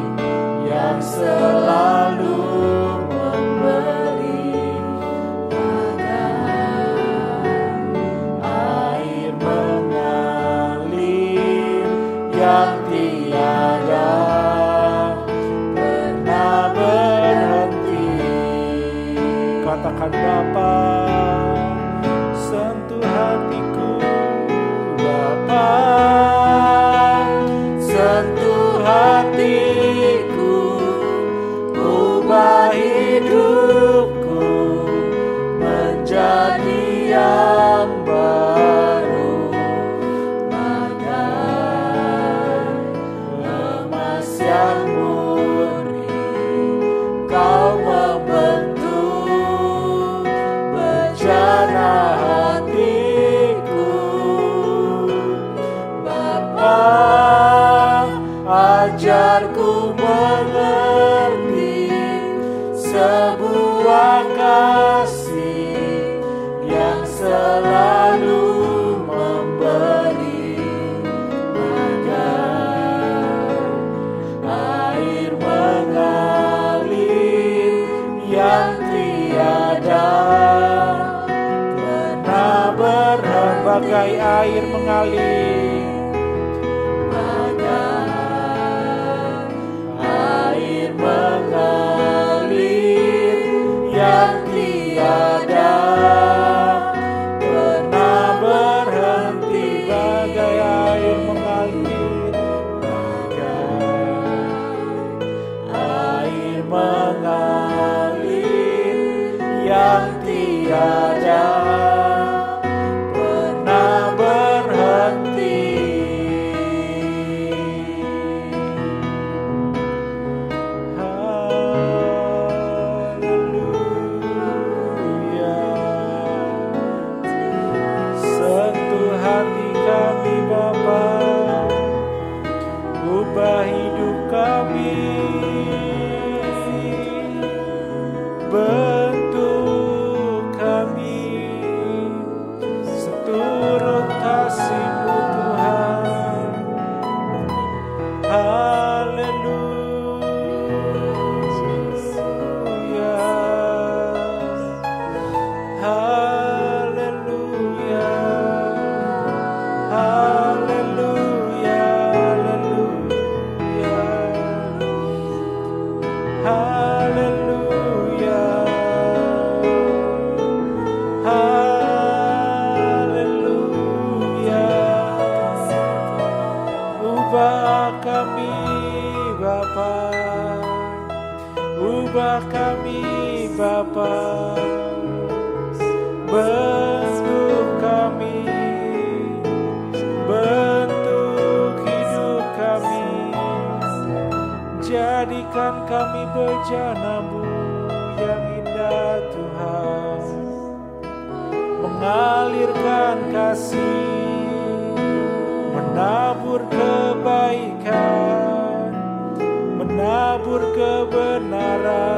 yang selalu memberi, bagai air mengalir yang tiada pernah berhenti. Katakan Bapa, sentuh hatiku. Bapa, sentuh hatiku, ubah hidupku menjadi yang baru, bagai bagai air mengalir. Yang tiada pernah berhenti, bagai air mengalir, bagai air mengalir, yang tiada pernah berhenti. Ubah hidup kami, bentuk kami seturut kasih-Mu Tuhan. Haleluya, haleluya, haleluya. Haleluya, haleluya. Ubah kami Bapa, ubah kami Bapa, bentuk kami, bentuk hidup kami. Jadikan kami bejana-Mu yang indah Tuhan, mengalirkan kasih, menabur kebaikan, menabur kebenaran.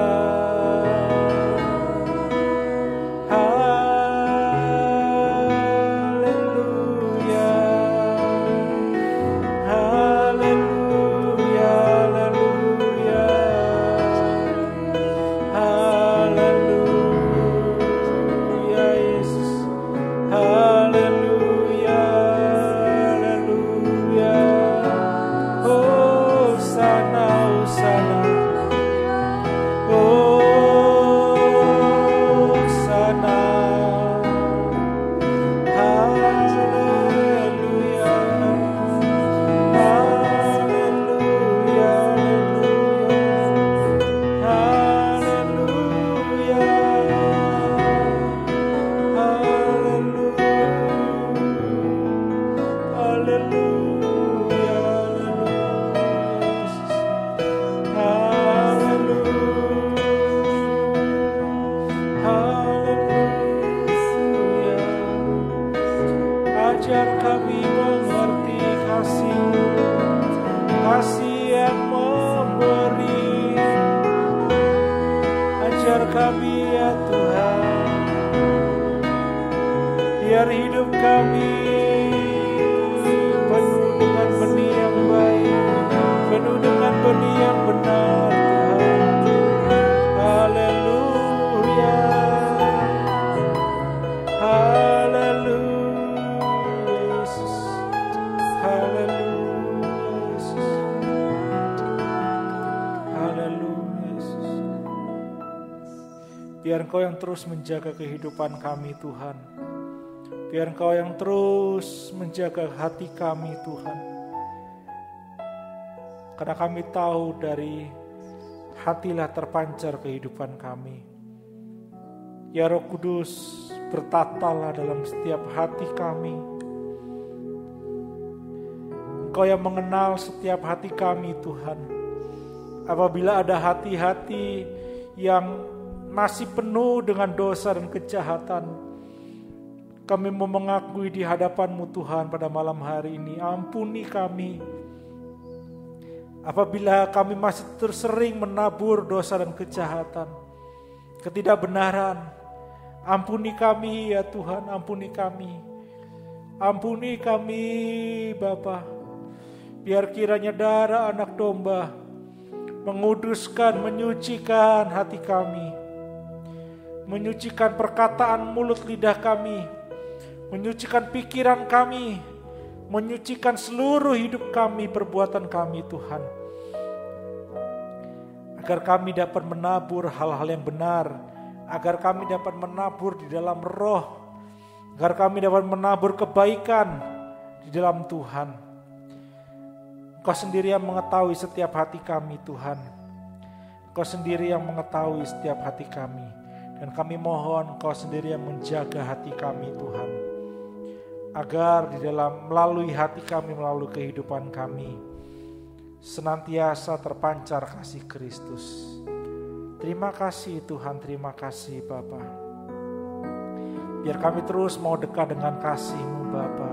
Ajar kami mengerti kasih-Mu, kasih yang memberi. Ajar kami ya Tuhan, biar hidup kami penuh dengan benih yang baik, penuh dengan benih yang benar Tuhan. Haleluya, haleluya. Biar Engkau yang terus menjaga kehidupan kami Tuhan. Biar Engkau yang terus menjaga hati kami Tuhan. Karena kami tahu dari hatilah terpancar kehidupan kami. Ya Roh Kudus, bertatalah dalam setiap hati kami. Engkau yang mengenal setiap hati kami Tuhan. Apabila ada hati-hati yang masih penuh dengan dosa dan kejahatan, kami mau mengakui di hadapan-Mu Tuhan pada malam hari ini. Ampuni kami apabila kami masih tersering menabur dosa dan kejahatan, ketidakbenaran. Ampuni kami ya Tuhan, ampuni kami. Ampuni kami Bapa. Biar kiranya darah anak domba menguduskan, menyucikan hati kami, menyucikan perkataan mulut lidah kami, menyucikan pikiran kami, menyucikan seluruh hidup kami, perbuatan kami Tuhan. Agar kami dapat menabur hal-hal yang benar, agar kami dapat menabur di dalam roh, agar kami dapat menabur kebaikan di dalam Tuhan. Engkau sendiri yang mengetahui setiap hati kami Tuhan. Engkau sendiri yang mengetahui setiap hati kami. Dan kami mohon Engkau sendiri yang menjaga hati kami Tuhan. Agar di dalam melalui hati kami, melalui kehidupan kami, senantiasa terpancar kasih Kristus. Terima kasih Tuhan, terima kasih Bapa. Biar kami terus mau dekat dengan kasih-Mu Bapa.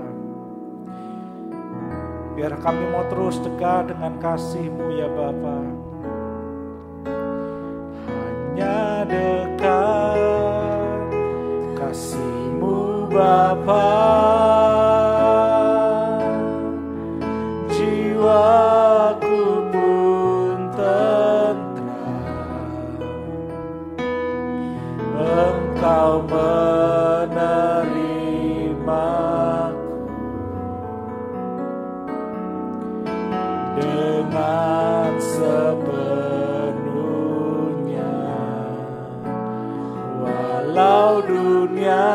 Biar kami mau terus dekat dengan kasih-Mu ya Bapa. Hanya dekat kasih-Mu Bapa, jiwaku pun tentram. Engkau menerimaku dengan sepenuhnya. Walau dunia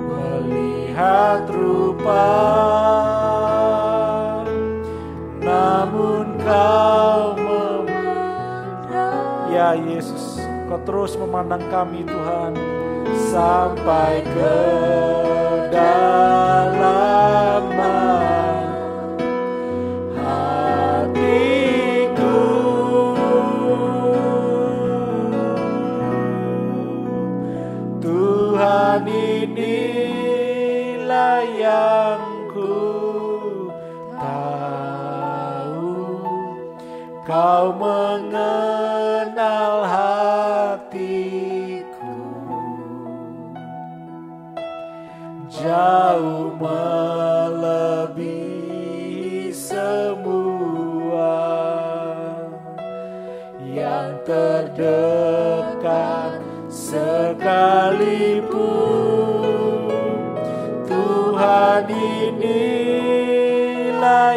melihat rupa, namun Kau memandang. Ya Yesus, Kau terus memandang kami Tuhan, sampai ke kedalaman hatiku. Tuhan, inilah yang ku tahu, Kau mengenal hatiku, jauh melebihi semua yang terdekat sekalipun. Tuhan, inilah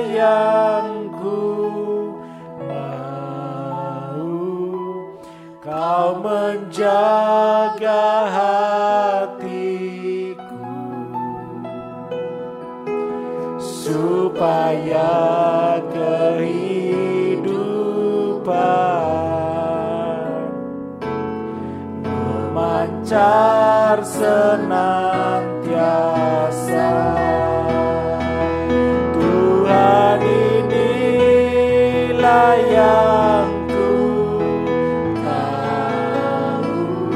yang ku mau, Kau menjaga hatiku, supaya kehidupan memancar senantiasa. Tuhan, inilah yang ku tahu,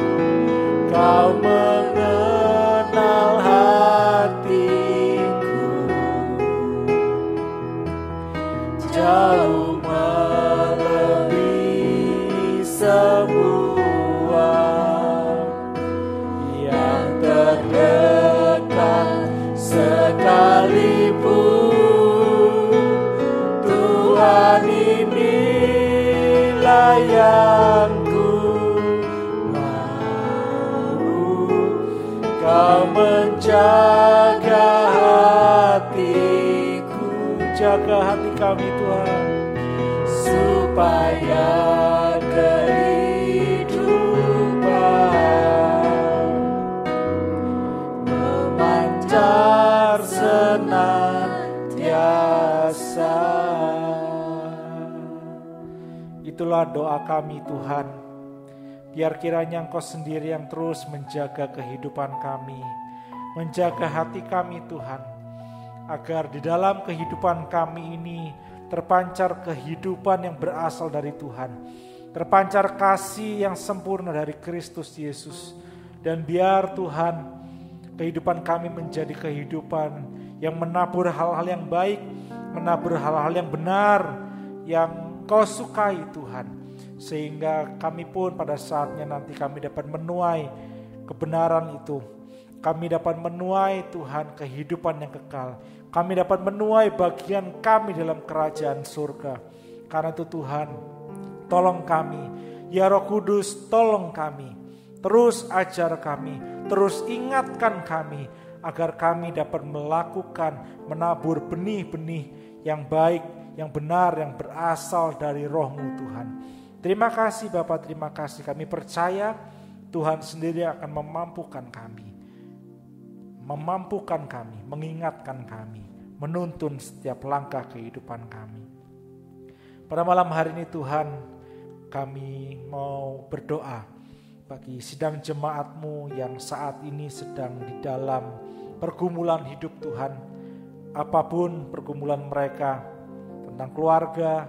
Kau mengenal hatiku, jauh melebihi semua yang terdekat sekalipun. Tuhan, inilah yang ku mau, Kau menjaga hatiku. Jaga hati kami Tuhan, supaya kehidupan memancar senantiasa. Itulah doa kami Tuhan. Biar kiranya Engkau sendiri yang terus menjaga kehidupan kami, menjaga hati kami Tuhan, agar di dalam kehidupan kami ini terpancar kehidupan yang berasal dari Tuhan, terpancar kasih yang sempurna dari Kristus Yesus. Dan biar Tuhan, kehidupan kami menjadi kehidupan yang menabur hal-hal yang baik, menabur hal-hal yang benar, yang Kau sukai Tuhan. Sehingga kami pun pada saatnya nanti kami dapat menuai kebenaran itu. Kami dapat menuai Tuhan kehidupan yang kekal. Kami dapat menuai bagian kami dalam kerajaan surga. Karena itu Tuhan, tolong kami. Ya Roh Kudus, tolong kami. Terus ajar kami, terus ingatkan kami, agar kami dapat menabur benih-benih yang baik, yang benar, yang berasal dari Roh-Mu Tuhan. Terima kasih Bapa, terima kasih. Kami percaya Tuhan sendiri akan memampukan kami, mengingatkan kami, menuntun setiap langkah kehidupan kami. Pada malam hari ini Tuhan, kami mau berdoa bagi sidang jemaat-Mu yang saat ini sedang di dalam pergumulan hidup Tuhan. Apapun pergumulan mereka, tentang keluarga,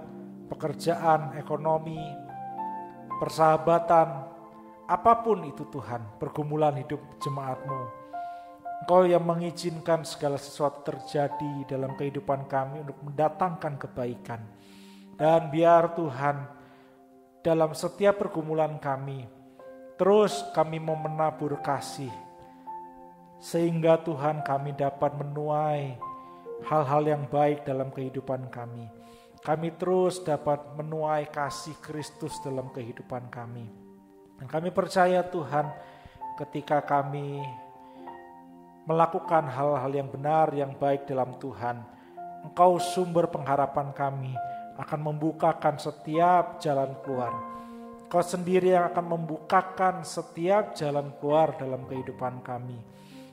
pekerjaan, ekonomi, persahabatan, apapun itu Tuhan, pergumulan hidup jemaat-Mu. Engkau yang mengizinkan segala sesuatu terjadi dalam kehidupan kami untuk mendatangkan kebaikan. Dan biar Tuhan, dalam setiap pergumulan kami, terus kami mau menabur kasih, sehingga Tuhan kami dapat menuai hal-hal yang baik dalam kehidupan kami. Kami terus dapat menuai kasih Kristus dalam kehidupan kami. Dan kami percaya Tuhan, ketika kami melakukan hal-hal yang benar, yang baik dalam Tuhan, Engkau sumber pengharapan kami, akan membukakan setiap jalan keluar. Kau sendiri yang akan membukakan setiap jalan keluar dalam kehidupan kami.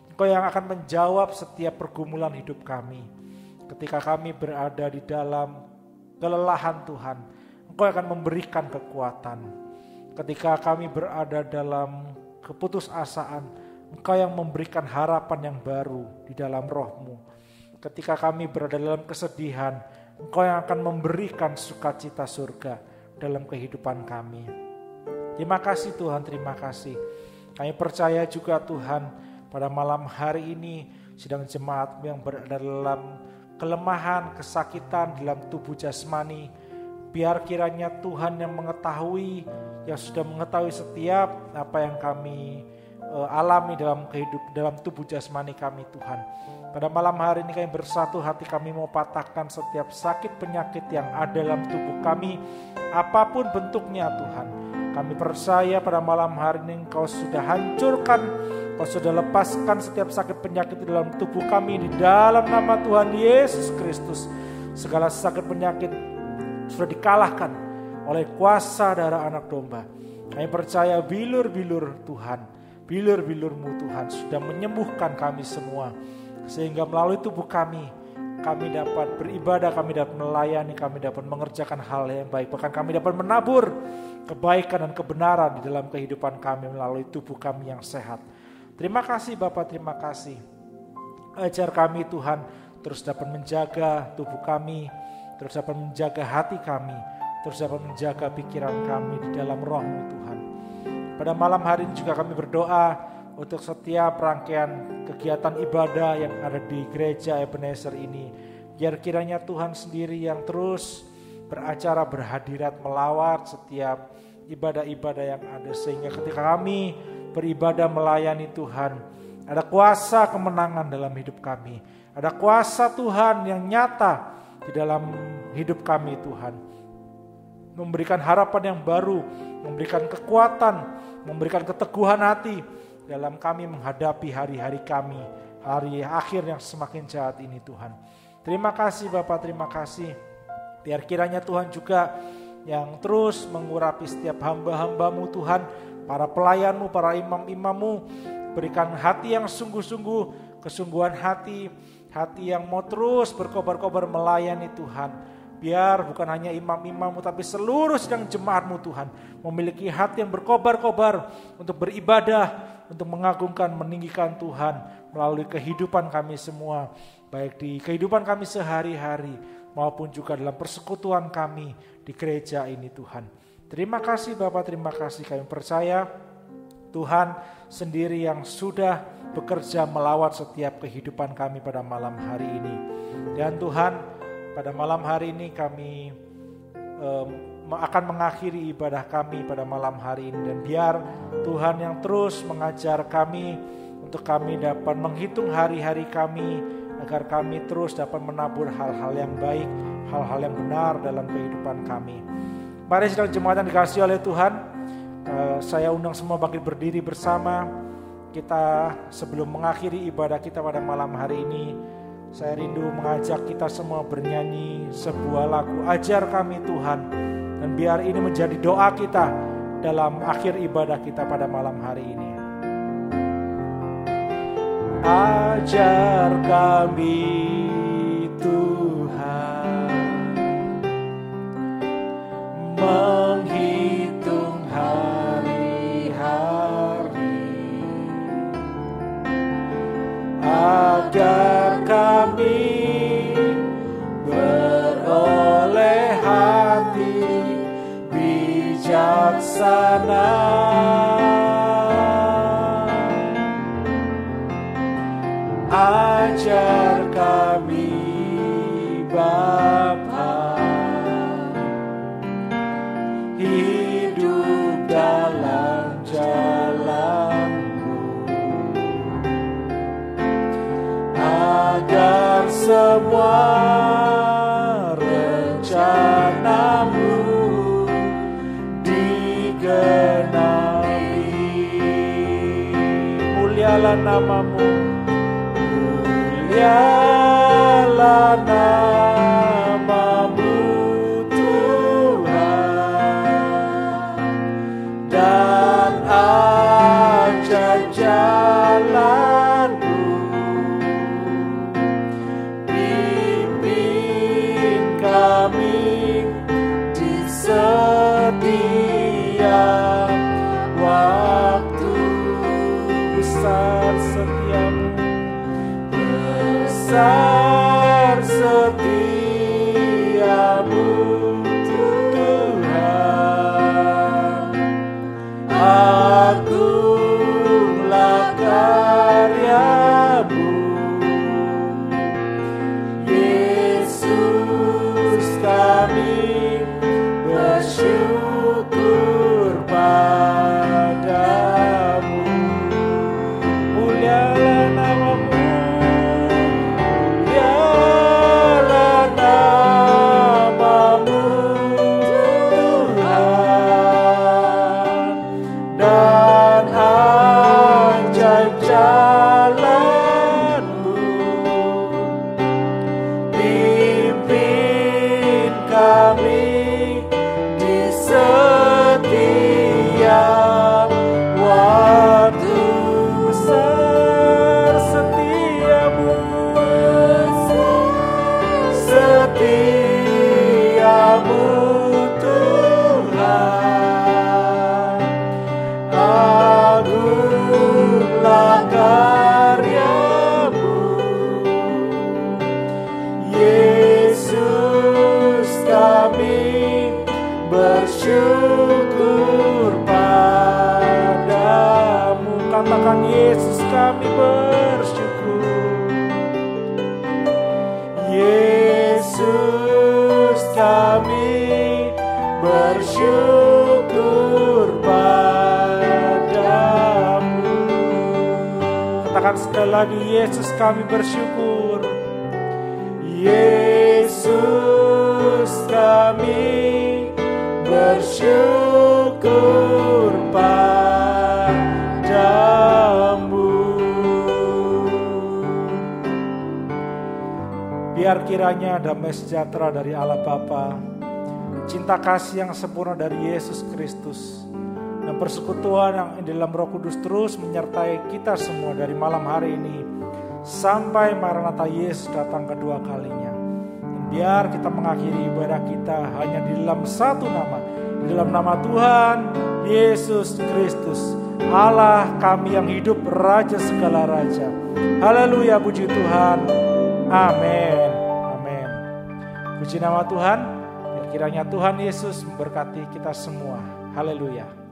Engkau yang akan menjawab setiap pergumulan hidup kami. Ketika kami berada di dalam kelelahan Tuhan, Engkau akan memberikan kekuatan. Ketika kami berada dalam keputusasaan, Engkau yang memberikan harapan yang baru di dalam Roh-Mu. Ketika kami berada dalam kesedihan, Engkau yang akan memberikan sukacita surga dalam kehidupan kami. Terima kasih Tuhan, terima kasih. Kami percaya juga Tuhan, pada malam hari ini sidang jemaat yang berada dalam kelemahan, kesakitan dalam tubuh jasmani, biar kiranya Tuhan yang mengetahui, yang sudah mengetahui setiap apa yang kami alami dalam tubuh jasmani kami Tuhan. Pada malam hari ini kami bersatu hati, kami mau patahkan setiap sakit penyakit yang ada dalam tubuh kami, apapun bentuknya Tuhan. Kami percaya pada malam hari ini Engkau sudah hancurkan, Engkau sudah lepaskan setiap sakit penyakit di dalam tubuh kami di dalam nama Tuhan Yesus Kristus. Segala sakit penyakit sudah dikalahkan oleh kuasa darah Anak Domba. Kami percaya bilur-bilur Tuhan, bilur-bilur-Mu Tuhan sudah menyembuhkan kami semua. Sehingga melalui tubuh kami dapat beribadah, kami dapat melayani, kami dapat mengerjakan hal yang baik. Bahkan kami dapat menabur kebaikan dan kebenaran di dalam kehidupan kami melalui tubuh kami yang sehat. Terima kasih Bapa, terima kasih. Ajar kami Tuhan terus dapat menjaga tubuh kami, terus dapat menjaga hati kami, terus dapat menjaga pikiran kami di dalam Roh-Mu Tuhan. Pada malam hari ini juga kami berdoa untuk setiap rangkaian kegiatan ibadah yang ada di gereja Ebenezer ini. Biar kiranya Tuhan sendiri yang terus beracara, berhadirat, melawat setiap ibadah-ibadah yang ada. Sehingga ketika kami beribadah melayani Tuhan, ada kuasa kemenangan dalam hidup kami. Ada kuasa Tuhan yang nyata di dalam hidup kami Tuhan. Memberikan harapan yang baru, memberikan kekuatan, memberikan keteguhan hati dalam kami menghadapi hari-hari kami, hari akhir yang semakin jahat ini Tuhan. Terima kasih Bapa, terima kasih. Biar kiranya Tuhan juga yang terus mengurapi setiap hamba-hamba-Mu Tuhan, para pelayan-Mu, para imam-imam-Mu, berikan hati yang sungguh-sungguh, kesungguhan hati yang mau terus berkobar-kobar melayani Tuhan. Biar bukan hanya imam-imam-Mu tapi seluruh sidang jemaat-Mu Tuhan memiliki hati yang berkobar-kobar untuk beribadah, untuk mengagungkan, meninggikan Tuhan melalui kehidupan kami semua, baik di kehidupan kami sehari-hari maupun juga dalam persekutuan kami di gereja ini Tuhan. Terima kasih Bapa, terima kasih. Kami percaya Tuhan sendiri yang sudah bekerja melawat setiap kehidupan kami pada malam hari ini. Dan Tuhan, pada malam hari ini kami akan mengakhiri ibadah kami pada malam hari ini. Dan biar Tuhan yang terus mengajar kami untuk kami dapat menghitung hari-hari kami, agar kami terus dapat menabur hal-hal yang baik, hal-hal yang benar dalam kehidupan kami. Mari sidang jemaat yang dikasihi oleh Tuhan, Saya undang semua bangkit berdiri bersama. Kita sebelum mengakhiri ibadah kita pada malam hari ini, saya rindu mengajak kita semua bernyanyi sebuah lagu Ajar Kami Tuhan. Dan biar ini menjadi doa kita dalam akhir ibadah kita pada malam hari ini. Ajar kami Tuhan menghitung hari-hari, agar kami beroleh hati bijaksana. Ajar kami Bapa hidup dalam jalan-Mu, agar semua rencana-Mu digenapi. Mulialah nama-Mu, mulialah nama-Mu Tuhan, dan ajar jalan-Mu, pimpin kami di setiap waktu. Besar setiamu, besar setiamu Tuhan, agunglah karya-Mu. Yesus, kami bersyukur padamu. Mulialah nama-Mu, bersyukur padamu. Katakan, Yesus, kami bersyukur. Yesus, kami bersyukur padamu. Katakan sekali lagi, Yesus, kami bersyukur. Yesus, kami bersyukur padamu. Biar kiranya damai sejahtera dari Allah Bapa, cinta kasih yang sempurna dari Yesus Kristus, dan persekutuan yang di dalam Roh Kudus terus menyertai kita semua dari malam hari ini sampai Maranatha Yesus datang kedua kalinya. Dan biar kita mengakhiri ibadah kita hanya di dalam satu nama, di dalam nama Tuhan Yesus Kristus, Allah kami yang hidup, Raja segala raja. Haleluya, puji Tuhan. Amin. Amin. Puji nama Tuhan. Biar kiranya Tuhan Yesus memberkati kita semua. Haleluya.